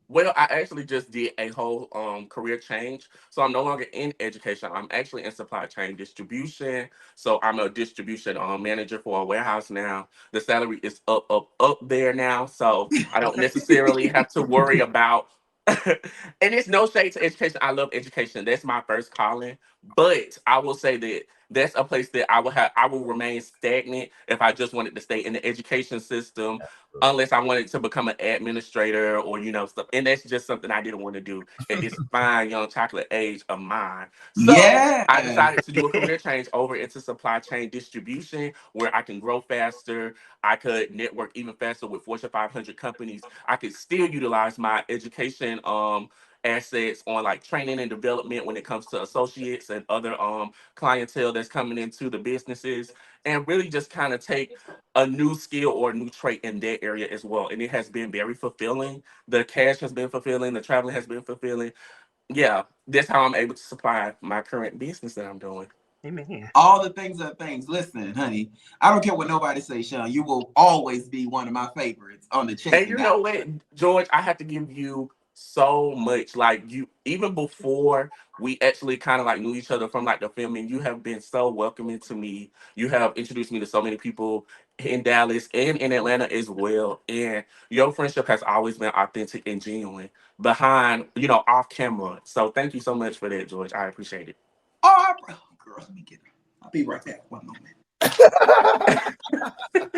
Speaker 8: Well, I actually just did a whole career change. So I'm no longer in education. I'm actually in supply chain distribution. So I'm a distribution manager for a warehouse now. The salary is up there now. So I don't necessarily have to worry about and it's no shade to education. I love education. That's my first calling. But I will say that that's a place that I will remain stagnant if I just wanted to stay in the education system, unless I wanted to become an administrator or stuff. And that's just something I didn't want to do at this fine young chocolate age of mine. So
Speaker 5: Yeah.
Speaker 8: I decided to do a career change over into supply chain distribution, where I can grow faster. I could network even faster with Fortune 500 companies. I could still utilize my education assets on like training and development when it comes to associates and other clientele that's coming into the businesses, and really just kind of take a new skill or a new trait in that area as well. And it has been very fulfilling. The cash has been fulfilling, the traveling has been fulfilling. Yeah, that's how I'm able to supply my current business that I'm doing.
Speaker 3: Amen.
Speaker 5: All the things are things. Listen, honey, I don't care what nobody say, Shawn. You will always be one of my favorites on the Chasing
Speaker 8: And you know what, George, I have to give you so much. Like, you, even before we actually kind of like knew each other from like the filming, you have been so welcoming to me. You have introduced me to so many people in Dallas and in Atlanta as well. And your friendship has always been authentic and genuine behind, off camera. So thank you so much for that, George. I appreciate it.
Speaker 5: Oh, girl, let me get it. I'll be right back. One moment.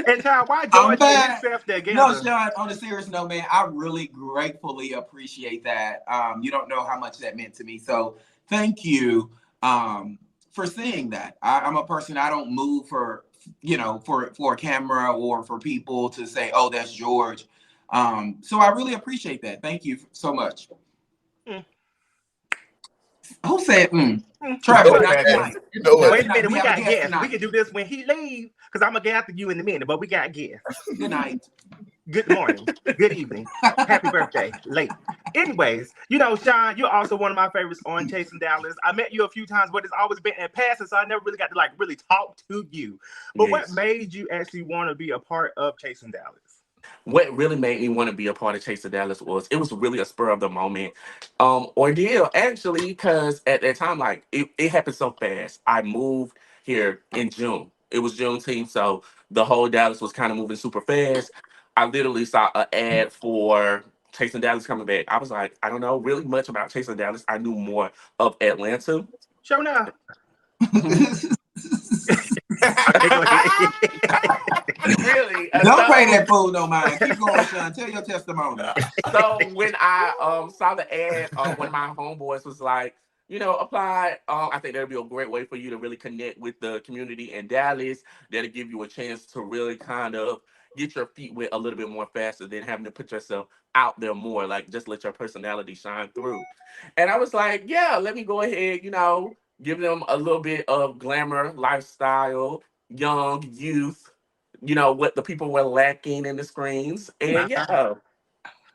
Speaker 3: And child, why George and himself together?
Speaker 5: No, Shawn, on a serious note, man, I really gratefully appreciate that. You don't know how much that meant to me. So thank you for seeing that. I'm a person, I don't move for a camera or for people to say, oh, that's George. So I really appreciate that. Thank you so much. Who said Travis, not tonight.
Speaker 3: Wait a minute, we got guests. We can do this when he leaves, because I'm gonna get after you in a minute, but we got guests.
Speaker 5: Good night.
Speaker 3: Good morning. Good evening. Happy birthday. Late. Anyways, Shawn, you're also one of my favorites on Chasing Dallas. I met you a few times, but it's always been in passing, so I never really got to really talk to you. But What made you actually want to be a part of Chasing Dallas?
Speaker 8: What really made me want to be a part of Chase of Dallas was it was really a spur of the moment ordeal, actually, because at that time, like, it happened so fast. I moved here in June. It was Juneteenth, so the whole Dallas was kind of moving super fast. I literally saw an ad for Chasing Dallas coming back. I was like, I don't know really much about Chasing Dallas. I knew more of Atlanta.
Speaker 3: Show now.
Speaker 8: Really?
Speaker 5: Don't pay that fool no mind. Keep going, Shawn. Tell your testimony.
Speaker 8: So when I saw the ad, one of my homeboys was like, apply. I think that'll be a great way for you to really connect with the community in Dallas. That'll give you a chance to really kind of get your feet wet a little bit more faster than having to put yourself out there more. Like, just let your personality shine through. And I was like, yeah, let me go ahead, give them a little bit of glamour, lifestyle, young youth, what the people were lacking in the screens. And yeah.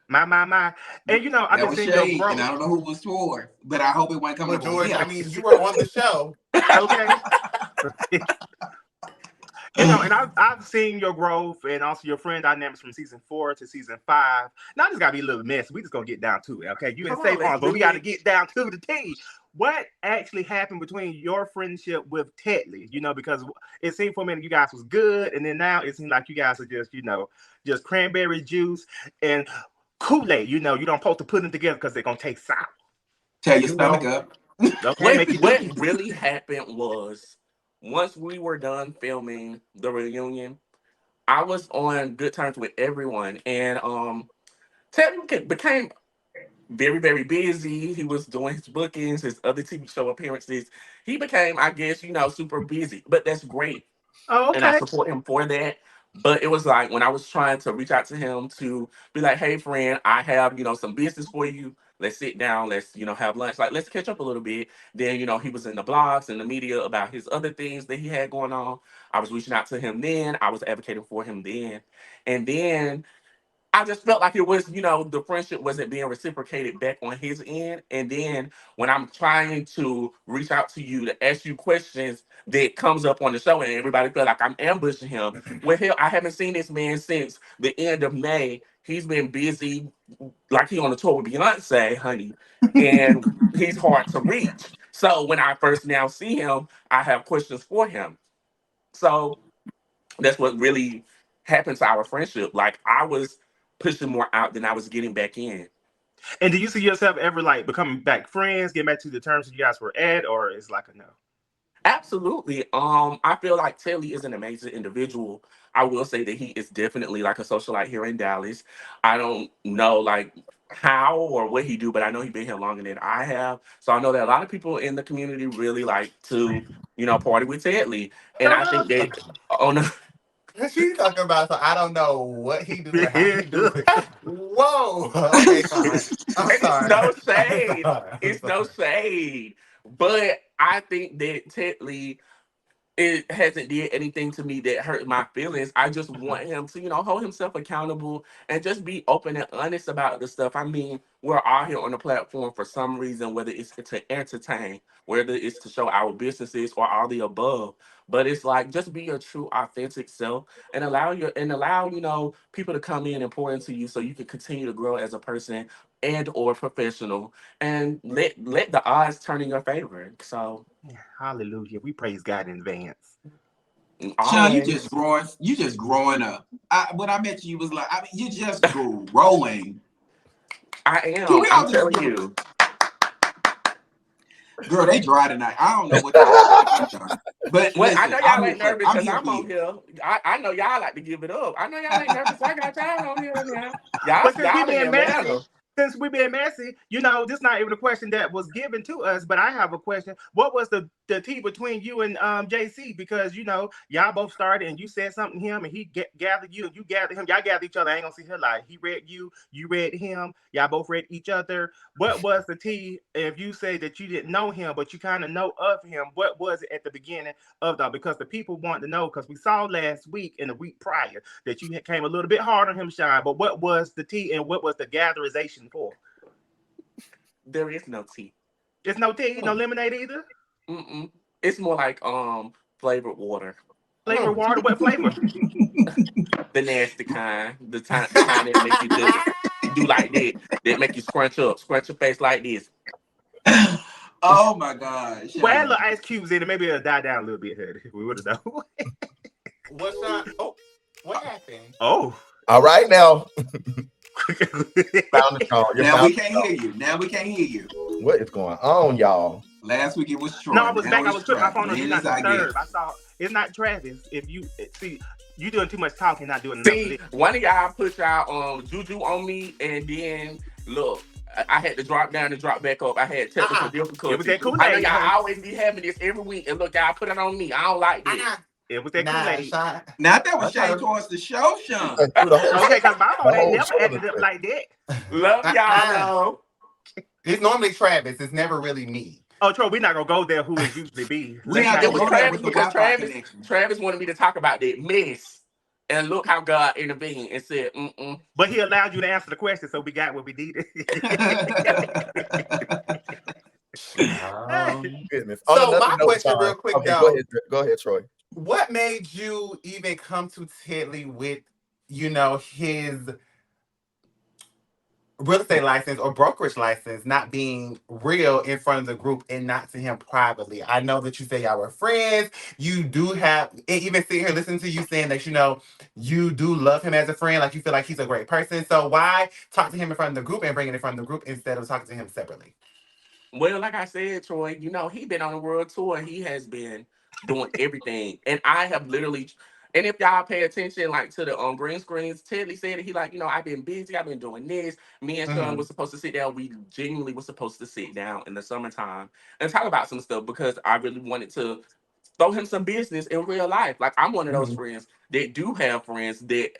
Speaker 3: My. And I've been seeing your growth.
Speaker 5: And I don't know who was for, but I hope it won't come up.
Speaker 4: George, I mean, you were on the show.
Speaker 3: Okay. And I've seen your growth and also your friend dynamics from season 4 to season 5. Now this gotta be a little messy. We just gonna get down to it, okay? You didn't say on, but we gotta get down to the T. What actually happened between your friendship with Tetley? Because it seemed for a minute you guys was good, and then now it seems like you guys are just cranberry juice and Kool-Aid. You don't supposed to put them together because they're gonna taste sour.
Speaker 5: Tear your stomach up.
Speaker 8: Okay, what really happened was, once we were done filming the reunion, I was on good terms with everyone, and Ted became very, very busy. He was doing his bookings, his other TV show appearances. He became, I guess, super busy, but that's great.
Speaker 3: Oh, okay.
Speaker 8: And I support him for that. But it was like, when I was trying to reach out to him to be like, hey, friend, I have, some business for you. Let's sit down. Let's, have lunch. Like, let's catch up a little bit. Then, he was in the blogs and the media about his other things that he had going on. I was reaching out to him then. I was advocating for him then. And then I just felt like it was, the friendship wasn't being reciprocated back on his end. And then when I'm trying to reach out to you to ask you questions that comes up on the show and everybody feel like I'm ambushing him. Well, hell, I haven't seen this man since the end of May. He's been busy, like he on a tour with Beyonce, honey. And he's hard to reach. So when I first now see him, I have questions for him. So that's what really happened to our friendship. Like, I was pushing more out than I was getting back in.
Speaker 3: And do you see yourself ever becoming back friends, getting back to the terms you guys were at, or it's like a no?
Speaker 8: Absolutely. I feel like Telly is an amazing individual. I will say that he is definitely like a socialite here in Dallas. I don't know like how or what he do, but I know he been here longer than I have. So I know that a lot of people in the community really like to, party with Tedley. And I think that on a
Speaker 4: She's talking about, so I don't know what he do or how he do it. Whoa. Okay, fine. I'm
Speaker 8: it's
Speaker 4: sorry.
Speaker 8: no
Speaker 4: I'm
Speaker 8: shade.
Speaker 4: sorry.
Speaker 8: It's no shade. But I think that Tedley it hasn't did anything to me that hurt my feelings. I just want him to, hold himself accountable and just be open and honest about the stuff. I mean, we're all here on the platform for some reason, whether it's to entertain, whether it's to show our businesses or all the above. But it's like just be your true, authentic self and allow people to come in and pour into you so you can continue to grow as a person and or professional and let the odds turn in your favor. So
Speaker 3: Hallelujah. We praise God in advance.
Speaker 5: Shawn, you
Speaker 8: always.
Speaker 5: just growing up. When I met you, you was like, you just growing.
Speaker 8: I
Speaker 5: Can
Speaker 8: am.
Speaker 5: we all
Speaker 8: I'm
Speaker 5: just
Speaker 8: telling
Speaker 5: give
Speaker 8: you.
Speaker 5: Girl, they dry tonight. I don't know what they're doing. But
Speaker 8: Well, I
Speaker 5: listen,
Speaker 8: know
Speaker 5: I'm
Speaker 8: y'all
Speaker 5: here
Speaker 8: ain't nervous
Speaker 5: I'm
Speaker 8: because
Speaker 5: here
Speaker 8: I'm
Speaker 5: for
Speaker 8: on
Speaker 5: you.
Speaker 8: here. I know y'all like to give it up. I know y'all ain't nervous. I got y'all on here now.
Speaker 3: But since we
Speaker 8: Y'all in
Speaker 3: being
Speaker 8: Atlanta.
Speaker 3: messy, this is not even a question that was given to us, but I have a question. What was the tea between you and JC? Because y'all both started and you said something to him and he gathered you and you gathered him. Y'all gathered each other. I ain't gonna see her lie. He read you, you read him. Y'all both read each other. What was the tea if you say that you didn't know him, but you kind of know of him? What was it at the beginning of that? Because the people want to know, because we saw last week and the week prior that you came a little bit hard on him, Shawn. But what was the tea and what was the gatherization for?
Speaker 8: There is no tea.
Speaker 3: It's no tea, no lemonade either.
Speaker 8: Mm-mm. It's more like flavored water.
Speaker 3: Flavor water, what flavor?
Speaker 8: The nasty kind. The kind that make you just do like that. That make you scrunch your face like this.
Speaker 5: Oh my God,
Speaker 3: Well, add
Speaker 5: Shawn.
Speaker 3: little ice cubes in it. Maybe it'll die down a little bit. We would have known.
Speaker 4: What's up? Oh, what happened?
Speaker 3: Oh.
Speaker 6: All right now. Found the song.
Speaker 5: Now we can't hear you.
Speaker 6: What is going on, y'all?
Speaker 5: Last week it was Troy.
Speaker 3: No, I was
Speaker 5: Now
Speaker 3: back. I
Speaker 5: it's
Speaker 3: was putting my
Speaker 5: Travis.
Speaker 3: phone on do
Speaker 5: Then
Speaker 3: not
Speaker 5: it's I
Speaker 3: disturb. I
Speaker 5: guess.
Speaker 3: saw it's not Travis. If you see, you doing too much talking, not doing enough.
Speaker 8: See, one of y'all put y'all juju on me, and then look, I had to drop down and drop back up. I had technical
Speaker 3: It was
Speaker 8: difficulties.
Speaker 3: that Kool-Aid.
Speaker 8: I know y'all always be having this every week, and look, y'all put it on me. I don't like this.
Speaker 3: It was that Kool-Aid.
Speaker 5: Now that was shade towards the show, Shawn.
Speaker 3: Okay, because my phone ain't
Speaker 6: whole
Speaker 3: never
Speaker 6: show
Speaker 3: acted
Speaker 6: was
Speaker 3: up like that.
Speaker 8: Love y'all though.
Speaker 4: It's normally Travis. It's never really me.
Speaker 3: Oh, Troy, we're not gonna go there. Who it usually be?
Speaker 5: We not
Speaker 8: It
Speaker 5: gonna
Speaker 8: was
Speaker 5: go there
Speaker 8: Travis
Speaker 5: with the
Speaker 8: because
Speaker 5: Wi-Fi connection.
Speaker 8: Travis wanted me to talk about that mess, and look how God intervened and said, "Mm-mm."
Speaker 3: But he allowed you to answer the question, so we got what we needed.
Speaker 6: Goodness.
Speaker 4: So my question real quick,
Speaker 6: okay,
Speaker 4: though.
Speaker 6: go ahead, Troy.
Speaker 4: What made you even come to Tedley with, his real estate license or brokerage license not being real in front of the group and not to him privately? I know that you say y'all were friends. You do have, even sitting here listening to you saying that, you do love him as a friend. Like, you feel like he's a great person. So why talk to him in front of the group and bring it in front of the group instead of talking to him separately?
Speaker 8: Well, like I said, Troy, he been on a world tour. He has been doing everything, and I have literally. And if y'all pay attention, like to the green screens, Tedley said that he like, I've been busy, I've been doing this. Me and Shawn was supposed to sit down. We genuinely was supposed to sit down in the summertime and talk about some stuff because I really wanted to throw him some business in real life. Like I'm one of those friends that do have friends that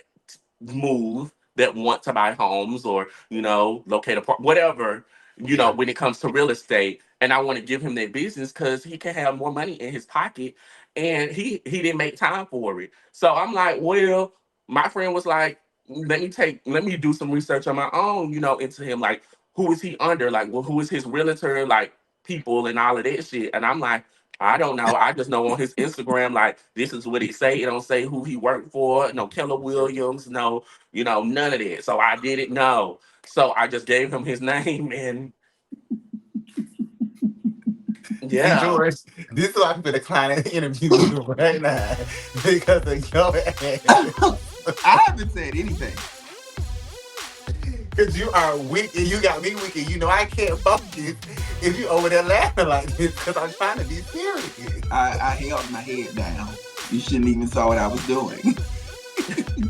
Speaker 8: move, that want to buy homes or locate a whatever. When it comes to real estate, and I want to give him that business because he can have more money in his pocket, and he didn't make time for it. So I'm like, well, my friend was like, let me do some research on my own, into him, like who is he under, like, well, who is his realtor, like people and all of that shit. And I'm like, I don't know. I just know on his Instagram, like this is what he say. It don't say who he worked for. No Keller Williams. No, none of that. So I didn't know. So I just gave him his name and yeah.
Speaker 4: See, George, this is why people declining interviews right now because of your ass.
Speaker 5: I haven't said anything.
Speaker 4: Because you are weak and you got me weak and you know I can't focus if you over there laughing like this because I'm trying to be serious.
Speaker 5: I held my head down. You shouldn't even saw what I was doing.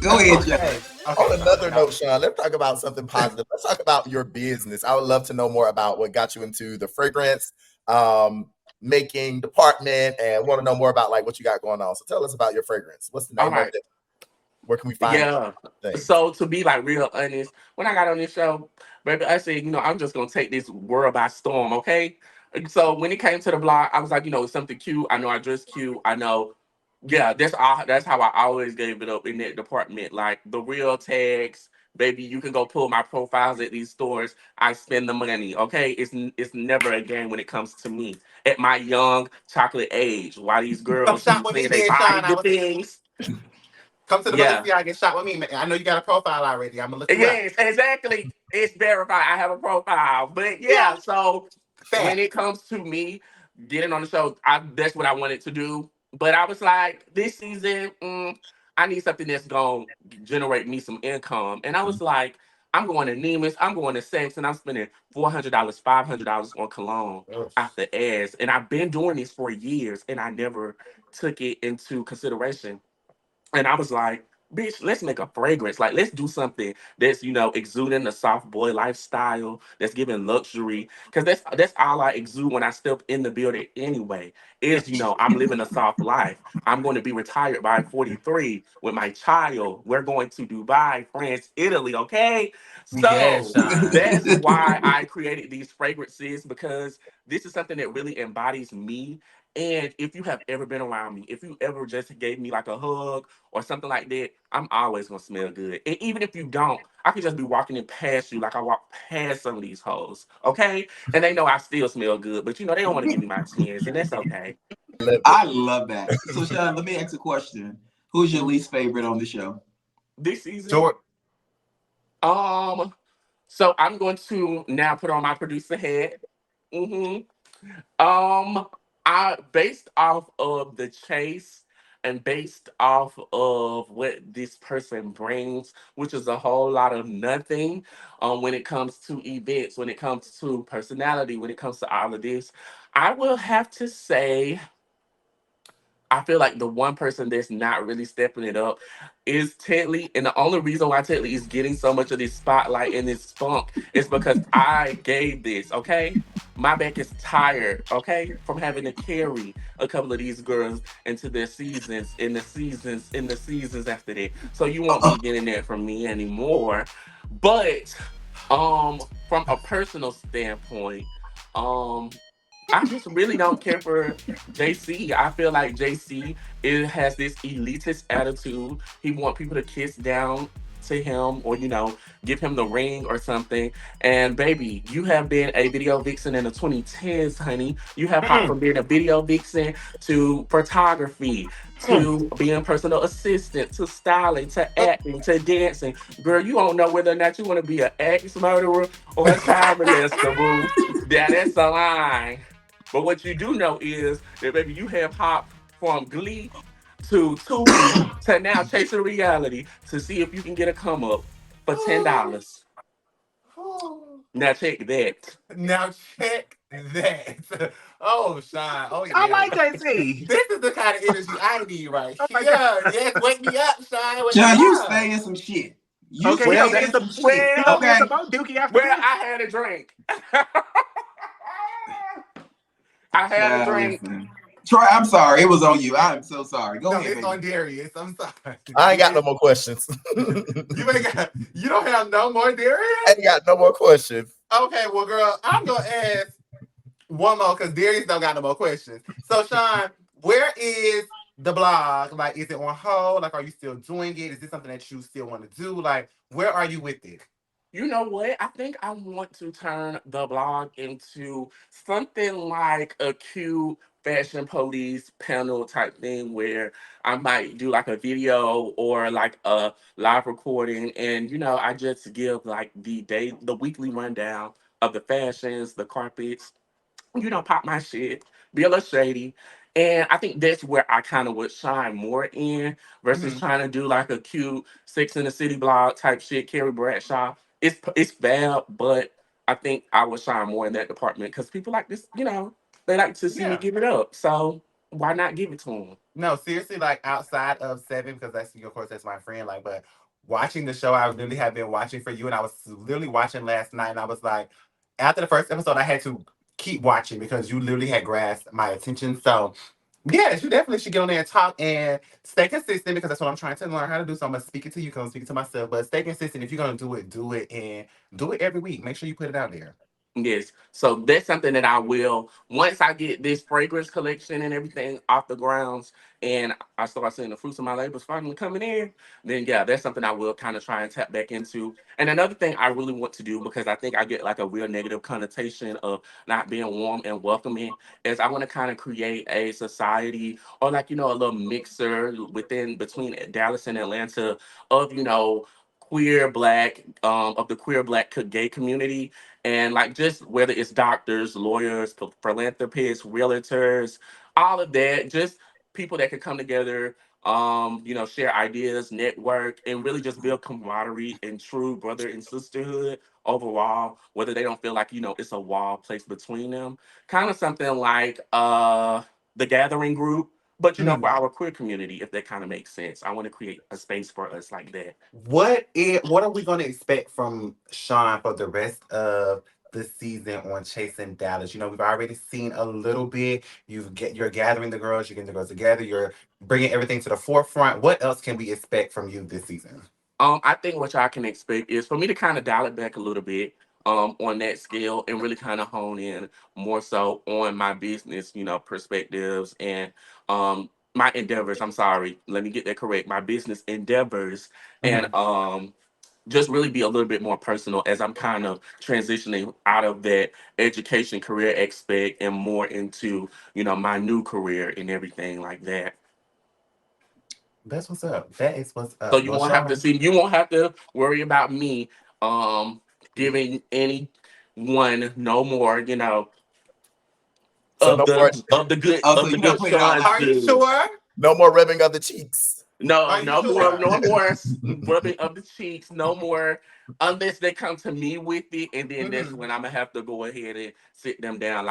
Speaker 5: Go ahead, John.
Speaker 4: Okay.
Speaker 6: On another note, Shawn, let's talk about something positive. Let's talk about your business. I would love to know more about what got you into the fragrance making department and want to know more about like what you got going on. So tell us about your fragrance. What's the name of it? Where can we find it?
Speaker 8: So to be like real honest, when I got on this show, baby, I said, I'm just gonna take this world by storm, okay? So when it came to the blog, I was like, it's something cute. I know I dress cute. I know, yeah, that's how I always gave it up in that department. Like the real tags, baby, you can go pull my profiles at these stores. I spend the money, okay? It's never a game when it comes to me at my young chocolate age. Why these girls
Speaker 4: Shop
Speaker 8: who
Speaker 4: with me
Speaker 8: say they
Speaker 4: then,
Speaker 8: buy
Speaker 4: Shawn.
Speaker 8: the things.
Speaker 4: Come to the Balenciaga shop with me. I know you got a profile already. I'm gonna look you up.
Speaker 8: Yes, exactly. It's verified. I have a profile. But yeah, so when it comes to me getting on the show, that's what I wanted to do. But I was like, this season, I need something that's going to generate me some income. And I was like, I'm going to Neiman's, I'm going to Sex, and I'm spending $400, $500 on cologne after ads. And I've been doing this for years, and I never took it into consideration. And I was like, bitch, let's make a fragrance. Like, let's do something that's, exuding the soft boy lifestyle, that's giving luxury. Because that's all I exude when I step in the building anyway. Is, I'm living a soft life. I'm going to be retired by 43 with my child. We're going to Dubai, France, Italy, okay?
Speaker 4: Yes,
Speaker 8: So
Speaker 4: Shawn.
Speaker 8: that's why I created these fragrances, because this is something that really embodies me. And if you have ever been around me, if you ever just gave me like a hug or something like that, I'm always gonna smell good. And even if you don't, I could just be walking in past you like I walk past some of these hoes, okay? And they know I still smell good, but they don't want to give me my chance, and that's okay.
Speaker 5: I love that. So, Shawn, let me ask a question. Who's your least favorite on the show?
Speaker 8: This season?
Speaker 4: George.
Speaker 8: So I'm going to now put on my producer hat. I based off of the chase and based off of what this person brings, which is a whole lot of nothing. When it comes to events, when it comes to personality, when it comes to all of this, I will have to say I feel like the one person that's not really stepping it up is Tedley. And the only reason why Tedley is getting so much of this spotlight and this spunk is because I gave this, okay? My back is tired, okay, from having to carry a couple of these girls into their seasons, in the seasons after that. So you won't be getting that from me anymore. But from a personal standpoint, I just really don't care for JC. I feel like JC has this elitist attitude. He want people to kiss down to him or give him the ring or something. And baby, you have been a video vixen in the 2010s, honey. You have hopped from being a video vixen to photography, to being personal assistant, to styling, to acting, to dancing. Girl, you don't know whether or not you want to be an ex murderer or a child molester, boo. That's a lie. But what you do know is that, baby, you have hopped from Glee to Tubi to now chasing reality to see if you can get a come up for $10. Now check that.
Speaker 4: Now check that. Oh, Shawn. Oh, yeah.
Speaker 3: I like JC.
Speaker 4: This is the kind of energy I need right here. Yes, wake me up, Shawn.
Speaker 5: Shawn, you stay in some shit.
Speaker 3: Okay,
Speaker 5: stay in some shit. Okay.
Speaker 8: I had a drink. I had a drink.
Speaker 5: Troy, I'm sorry. It was on you. I'm so sorry. Go ahead.
Speaker 4: It's on Darius. I'm sorry.
Speaker 6: I ain't got no more questions.
Speaker 4: You don't have no more, Darius?
Speaker 6: I ain't got no more questions.
Speaker 4: Okay, well, girl, I'm going to ask one more because Darius don't got no more questions. So, Shawn, where is the blog? Like, is it on hold? Like, are you still doing it? Is this something that you still want to do? Like, where are you with it?
Speaker 8: You know what? I think I want to turn the blog into something like a cute fashion police panel type thing where I might do like a video or like a live recording. And, I just give like the weekly rundown of the fashions, the carpets, pop my shit, be a little shady. And I think that's where I kind of would shine more in versus trying to do like a cute Sex in the City blog type shit, Carrie Bradshaw. it's bad, but I think I would shine more in that department because people like this, they like to see me
Speaker 4: Yeah.
Speaker 8: give it up. So why not give it to them?
Speaker 4: No, seriously, like outside of Seven, because of course, that's my friend. Like, but watching the show, I literally have been watching for you, and I was literally watching last night, and I was like, after the first episode, I had to keep watching because you literally had grasped my attention. So, yes, you definitely should get on there and talk and stay consistent because that's what I'm trying to learn how to do. So I'm gonna speak it to you because I'm speaking to myself. But stay consistent. If you're gonna do it, and do it every week. Make sure you put it out there.
Speaker 8: Yes. So that's something that I will, once I get this fragrance collection and everything off the grounds and I start seeing the fruits of my labors finally coming in, then yeah, that's something I will kind of try and tap back into. And another thing I really want to do, because I think I get like a real negative connotation of not being warm and welcoming, is I want to kind of create a society or like, a little mixer between Dallas and Atlanta of, queer black, of the queer black gay community, and like just whether it's doctors, lawyers, philanthropists, realtors, all of that, just people that could come together, share ideas, network, and really just build camaraderie and true brother and sisterhood overall, whether they don't feel like, it's a wall placed between them. Kind of something like the Gathering Group, but for our queer community, if that kind of makes sense. I want to create a space for us like that.
Speaker 4: What are we going to expect from Shawn for the rest of the season on Chasing Dallas? We've already seen a little bit. You're gathering the girls, you're getting the girls together, you're bringing everything to the forefront. What else can we expect from you this season?
Speaker 8: I think what y'all can expect is for me to kind of dial it back a little bit on that scale and really kind of hone in more so on my business, perspectives and my endeavors. I'm sorry, let me get that correct. My business endeavors and just really be a little bit more personal as I'm kind of transitioning out of that education career aspect and more into, my new career and everything like that.
Speaker 4: That's what's up. That is what's up.
Speaker 8: So you won't have to see. You won't have to worry about me giving anyone no more.
Speaker 6: So
Speaker 8: Of
Speaker 6: no more,
Speaker 8: the good
Speaker 5: Oh, so
Speaker 8: of the
Speaker 5: you gonna
Speaker 8: good
Speaker 5: put it out
Speaker 8: Sean's
Speaker 4: Are you
Speaker 8: do.
Speaker 4: sure?
Speaker 6: no more rubbing of the cheeks.
Speaker 8: No,
Speaker 4: Are you
Speaker 8: no more,
Speaker 4: sure?
Speaker 8: no more rubbing of the cheeks. No more unless they come to me with it, and then that's when I'm gonna have to go ahead and sit them down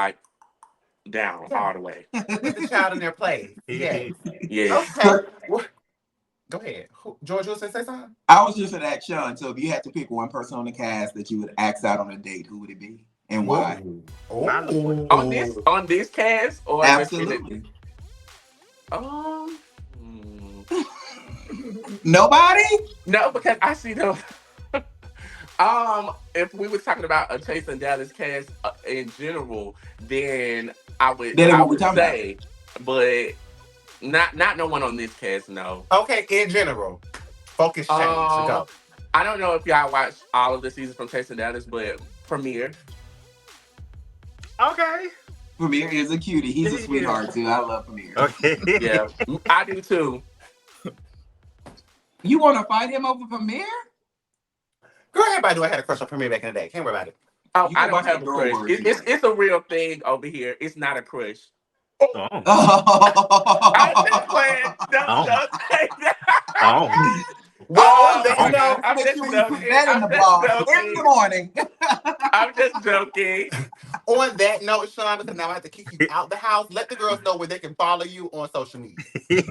Speaker 8: down all the way.
Speaker 4: Put the child in their place. Yes.
Speaker 8: Yes.
Speaker 4: Okay. Go ahead. George, you want to say something?
Speaker 5: I was just gonna ask Shawn. So if you had to pick one person on the cast that you would ask out on a date, who would it be and why?
Speaker 3: My Lord.
Speaker 8: On this cast or
Speaker 5: Absolutely.
Speaker 8: hmm.
Speaker 5: Nobody?
Speaker 8: No, because I see them. If we were talking about a Chase and Dallas cast in general, then I would say, but not no one on this cast. No.
Speaker 4: Okay, in general, focus change. Go.
Speaker 8: I don't know if y'all watched all of the seasons from Chase and Dallas, but Premiere.
Speaker 3: Okay.
Speaker 5: Premiere is a cutie. He's a sweetheart too. I love Premiere.
Speaker 3: Okay.
Speaker 8: Yeah, I do too.
Speaker 5: You want to fight him over Premiere?
Speaker 4: Girl, everybody knew I had a crush on Premiere back in the day. Can't worry about it.
Speaker 8: Oh,
Speaker 5: You
Speaker 8: I
Speaker 5: can
Speaker 8: don't
Speaker 5: watch
Speaker 8: have
Speaker 5: the
Speaker 8: a
Speaker 5: girl
Speaker 8: crush.
Speaker 5: version.
Speaker 8: It's a real thing over here. It's not a crush.
Speaker 3: Oh.
Speaker 8: I'm just playing. Don't take that.
Speaker 3: Oh.
Speaker 4: Well,
Speaker 8: I'm just
Speaker 5: Make sure you put
Speaker 8: joking.
Speaker 5: that in the blog in the morning.
Speaker 8: I'm just joking.
Speaker 4: on that note, Shawn, because now I have to kick you out the house, let the girls know where they can follow you on social media.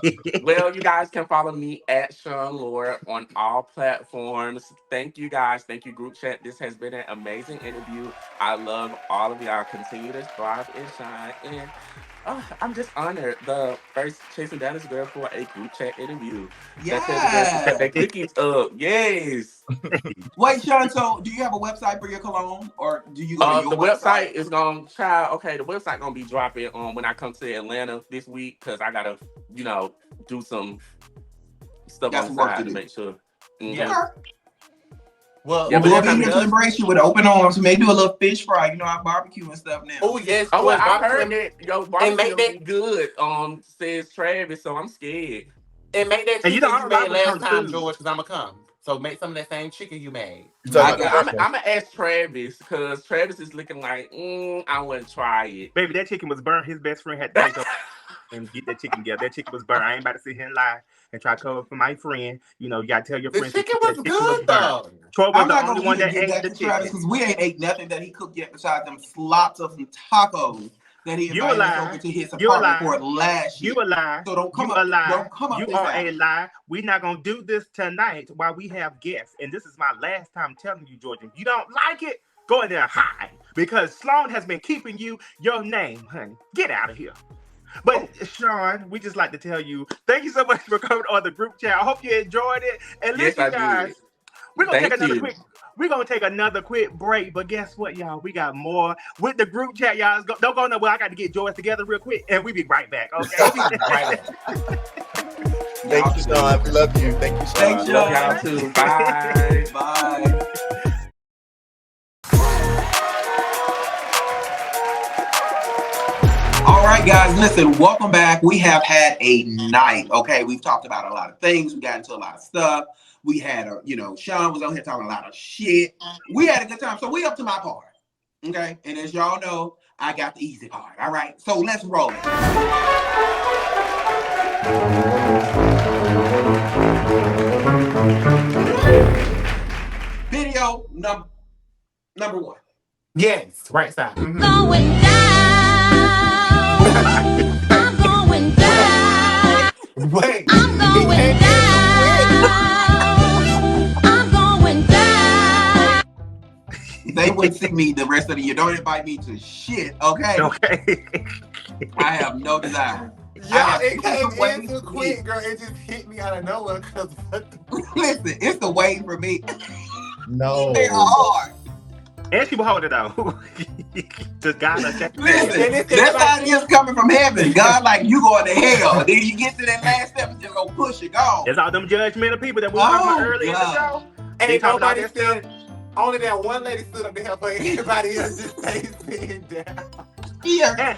Speaker 8: Well, you guys can follow me at ShawnLorde on all platforms. Thank you guys. Thank you, group chat. This has been an amazing interview. I love all of y'all. Continue to thrive and shine. And I'm just honored. The first Chasing Dallas girl for a group chat interview.
Speaker 5: Yeah.
Speaker 8: That cookies up. Yes.
Speaker 5: Wait, Shawn, so do you have a website for your cologne or do you go to your
Speaker 8: The website is going to try. Okay, the website going to be dropping when I come to Atlanta this week because I got to, do some stuff
Speaker 5: Got
Speaker 8: on
Speaker 5: some
Speaker 8: the
Speaker 5: work
Speaker 8: side
Speaker 5: to
Speaker 8: to
Speaker 5: do.
Speaker 8: make sure.
Speaker 5: Yeah.
Speaker 4: Well,
Speaker 8: Yeah, but
Speaker 5: we'll
Speaker 8: that's
Speaker 5: be here to
Speaker 8: us.
Speaker 5: embrace you with open arms. Maybe do a little fish fry. You know, I barbecue and stuff now.
Speaker 4: Oh, yes.
Speaker 8: Oh, well, I
Speaker 4: barbecue.
Speaker 8: heard that your
Speaker 4: And
Speaker 8: barbecue
Speaker 4: make
Speaker 8: will be good, says Travis, so I'm scared.
Speaker 4: And make that
Speaker 3: And
Speaker 4: chicken you
Speaker 3: our
Speaker 4: made
Speaker 3: live
Speaker 4: last
Speaker 3: comes
Speaker 4: time,
Speaker 3: too.
Speaker 4: George, because I'm going to come. So make some of that same chicken you made.
Speaker 6: You talking
Speaker 5: I
Speaker 6: about
Speaker 5: got
Speaker 8: I'm going to ask Travis because Travis is looking like, I wouldn't try it.
Speaker 3: Baby, that chicken was burnt. His best friend had to take up. and get that chicken together. That chicken was burned. I ain't about to sit here and lie and try to cover for my friend. You know, you gotta tell your
Speaker 4: The
Speaker 3: friends
Speaker 4: chicken
Speaker 3: that
Speaker 4: was
Speaker 3: chicken was
Speaker 4: good
Speaker 3: burnt.
Speaker 4: though.
Speaker 3: Troy was
Speaker 5: I'm
Speaker 3: the
Speaker 5: not
Speaker 3: only
Speaker 5: gonna
Speaker 3: one that
Speaker 5: give
Speaker 3: ate
Speaker 5: that
Speaker 3: the
Speaker 5: to Travis
Speaker 3: chicken.
Speaker 5: because we ain't ate nothing that he cooked yet besides them slots of some tacos that he
Speaker 3: You a
Speaker 5: invited us over
Speaker 3: lie.
Speaker 5: to his
Speaker 3: You a
Speaker 5: apartment for
Speaker 3: lie.
Speaker 5: last year.
Speaker 3: You a lie.
Speaker 5: So don't come
Speaker 3: You
Speaker 5: up,
Speaker 3: a lie.
Speaker 5: don't come up
Speaker 3: You
Speaker 5: this
Speaker 3: are
Speaker 5: alley.
Speaker 3: a lie. We're not gonna do this tonight while we have guests. And this is my last time telling you, Georgia. If you don't like it, go in there and hide. Because Sloan has been keeping you your name, honey. Get out of here. But Shawn, we just like to tell you, thank you so much for coming on the group chat. I hope you enjoyed it. And
Speaker 8: Yes,
Speaker 3: listen,
Speaker 8: I
Speaker 3: guys,
Speaker 8: did.
Speaker 3: we're gonna take
Speaker 8: Thank
Speaker 3: another
Speaker 8: you.
Speaker 3: quick. We're gonna take another quick break, but guess what, y'all? We got more with the group chat, y'all. Don't go nowhere. I got to get Joyce together real quick, and we'll be right back. Okay.
Speaker 4: Right.
Speaker 6: Thank you, Shawn. We love you. Thank you, Shawn.
Speaker 5: Thanks,
Speaker 8: Love
Speaker 5: Shawn.
Speaker 8: y'all too. Bye.
Speaker 5: Bye. All right, guys, listen, welcome back. We have had a night, okay? We've talked about a lot of things. We got into a lot of stuff. We had, Shawn was on here talking a lot of shit. We had a good time. So we up to my part, okay? And as y'all know, I got the easy part, all right? So let's roll it. Video number one.
Speaker 4: Yes, right side. Mhm.
Speaker 7: Going down. I'm going down.
Speaker 4: Wait,
Speaker 7: I'm
Speaker 4: he
Speaker 7: going
Speaker 4: came in
Speaker 7: down. I'm going down.
Speaker 5: They wouldn't see me the rest of the year. Don't invite me to shit, okay?
Speaker 3: Okay.
Speaker 5: I have no desire.
Speaker 4: Y'all, it came
Speaker 5: the way
Speaker 4: in too
Speaker 5: for
Speaker 4: quick,
Speaker 5: me.
Speaker 4: girl. It just hit me out of nowhere. Cause
Speaker 5: Listen, it's the way for me.
Speaker 6: No.
Speaker 5: They are hard.
Speaker 3: And she will hold it out. Just God will check.
Speaker 5: Listen,
Speaker 4: it's
Speaker 5: that's
Speaker 4: like-
Speaker 5: how it is coming from heaven. God, like, you going to hell. Then you get to that last step and just go push it, go.
Speaker 3: It's all them judgmental people that we were talking about earlier in the show. They
Speaker 4: ain't
Speaker 3: talking about
Speaker 4: nobody
Speaker 3: that stuff.
Speaker 4: said. Only that one lady stood up to help her. Everybody else just stayed sitting down.
Speaker 5: Yeah.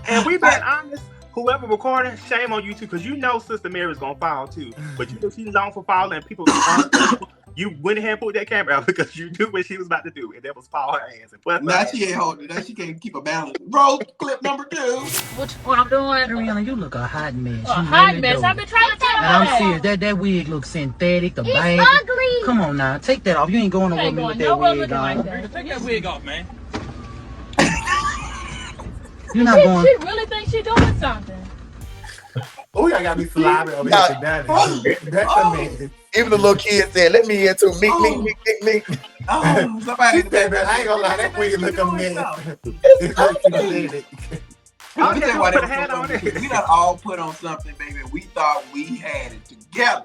Speaker 3: And we being honest, whoever recorded, shame on you too, because you know Sister Mary's gonna fall too. But you know she's known for falling, and people, you went ahead and pulled that camera out because you knew what she was about to do, and that was fall her ass and bust her
Speaker 5: Now
Speaker 3: ass.
Speaker 5: she ain't holding it. Now she can't keep a balance. Roll clip number 2.
Speaker 9: What I'm doing? Rihanna, you look a hot mess.
Speaker 10: A hot mess. I've been trying to tell
Speaker 9: And
Speaker 10: her
Speaker 9: I'm
Speaker 10: that.
Speaker 9: serious. That wig looks synthetic. The
Speaker 10: It's
Speaker 9: bang.
Speaker 10: ugly.
Speaker 9: Come on now, take that off. You ain't going
Speaker 10: You
Speaker 9: nowhere
Speaker 10: ain't
Speaker 9: with me with
Speaker 10: going
Speaker 9: that
Speaker 10: nowhere
Speaker 9: wig
Speaker 10: looking
Speaker 9: on.
Speaker 10: like that.
Speaker 11: Take that wig off, man.
Speaker 9: You're not going.
Speaker 10: She really thinks she doing something.
Speaker 4: Oh, y'all got me slobbering over here today. That's a mess.
Speaker 6: Even the little kid said, "Let me in too." Me.
Speaker 5: Oh, somebody.
Speaker 4: She said, man, I ain't gonna lie, that wig look a mess.
Speaker 5: It's
Speaker 4: It looks synthetic.
Speaker 5: Let me tell you why
Speaker 3: Put
Speaker 5: that
Speaker 3: a hat
Speaker 5: was so
Speaker 3: on
Speaker 5: funny,
Speaker 3: it.
Speaker 5: because we done all put on something, baby. We thought we had it together.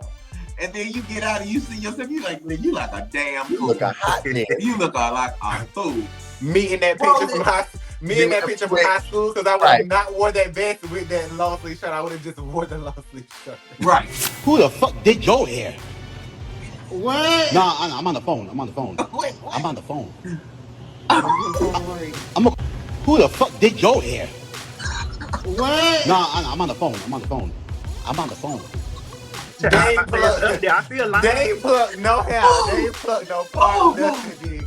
Speaker 5: And then you get out and you see yourself, you like a damn
Speaker 6: You
Speaker 5: fool.
Speaker 6: look a hot mess.
Speaker 5: You look like a fool.
Speaker 4: Me in that picture from high school, because I would have not wore that vest with that long sleeve shirt. I would have just wore the long sleeve shirt.
Speaker 5: Right.
Speaker 11: Who the fuck did your hair?
Speaker 5: What?
Speaker 11: Nah, I'm on the phone.
Speaker 5: Wait, what?
Speaker 11: I'm on the phone.
Speaker 5: Oh,
Speaker 11: Who the fuck did your hair?
Speaker 5: what?
Speaker 11: Nah, I'm on the phone. I'm on the phone.
Speaker 4: They
Speaker 3: I see a line.
Speaker 4: ain't plucked no hair. They ain't plucked no part. Nothing.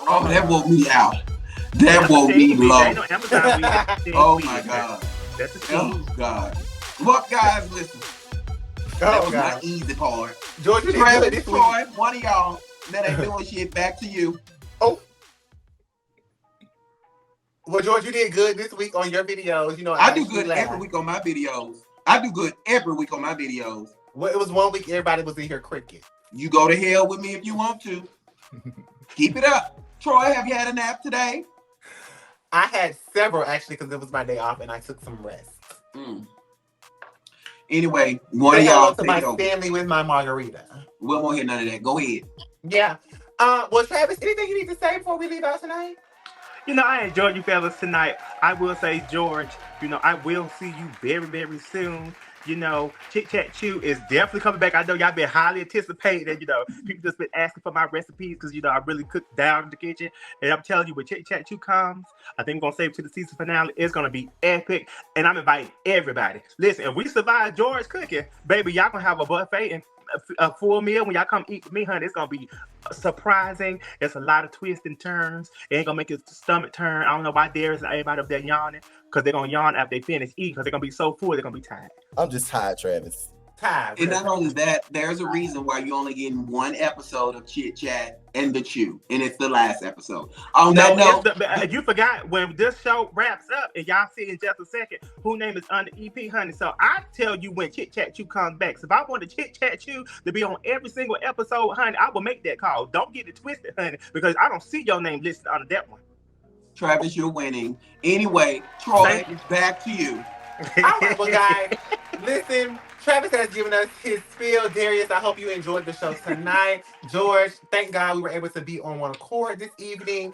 Speaker 5: Oh, that woke me out. That woke me low.
Speaker 3: Ain't no Amazon weed.
Speaker 5: Oh my God.
Speaker 3: That's a
Speaker 5: Oh God. Well, guys, listen. That was my easy part.
Speaker 4: George, you did good
Speaker 5: Travis,
Speaker 4: this week.
Speaker 5: Troy, one of y'all that ain't doing shit, back to you.
Speaker 4: Oh. Well, George, you did good this week on your videos. You know,
Speaker 5: I do good every week on my videos.
Speaker 4: Well, it was one week everybody was in here cricket.
Speaker 5: You go to hell with me if you want to. Keep it up. Troy, have you had a nap today?
Speaker 4: I had several actually because it was my day off and I took some rest.
Speaker 5: Anyway, one of y'all
Speaker 4: to
Speaker 5: take
Speaker 4: my
Speaker 5: it over.
Speaker 4: family with my margarita.
Speaker 5: We won't hear none of that. Go ahead.
Speaker 4: Yeah. Well, Travis, anything you need to say before we leave out tonight?
Speaker 3: You know, I enjoyed you fellas tonight. I will say, George, you know, I will see you very, very soon. You know, Chit Chat Chew is definitely coming back. I know y'all been highly anticipating. You know, people just been asking for my recipes because, you know, I really cook down in the kitchen. And I'm telling you, when Chit Chat Chew comes, I think we're going to save it to the season finale. It's going to be epic. And I'm inviting everybody. Listen, if we survive George cooking, baby, y'all going to have a buffet. And a full meal. When y'all come eat with me, honey, it's gonna be surprising. There's a lot of twists and turns. It ain't gonna make your stomach turn. I don't know why Darius and everybody up there yawning, because they're gonna yawn after they finish eating, because they're gonna be so full, they're gonna be tired.
Speaker 6: I'm just tired, Travis.
Speaker 4: Tired.
Speaker 5: And not only that, there's a reason why you're only getting one episode of Chit Chat and the Chew, and it's the last episode. On that note,
Speaker 3: you forgot when this show wraps up, and y'all see in just a second who name is under EP, honey. So I tell you when Chit Chat Chew comes back. So if I want the Chit Chat Chew to be on every single episode, honey, I will make that call. Don't get it twisted, honey, because I don't see your name listed under that one.
Speaker 5: Travis, you're winning. Anyway, Troy, back to you.
Speaker 4: All right, well, guys, listen. Travis has given us his spiel. Darius, I hope you enjoyed the show tonight. George, thank God we were able to be on one accord this evening.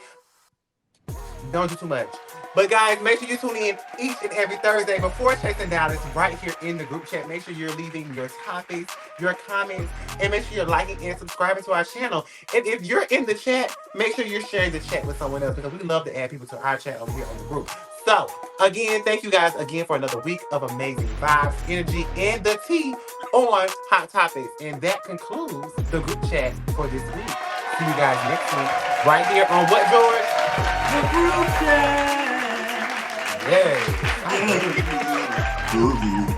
Speaker 4: Don't do too much. But guys, make sure you tune in each and every Thursday before Chasing Dallas right here in the group chat. Make sure you're leaving your topics, your comments, and make sure you're liking and subscribing to our channel. And if you're in the chat, make sure you're sharing the chat with someone else, because we love to add people to our chat over here on the group. So, again, thank you guys again for another week of amazing vibes, energy, and the tea on Hot Topics. And that concludes the group chat for this week. See you guys next week right here on what, George?
Speaker 5: The group chat.
Speaker 4: Yay.
Speaker 5: Love you.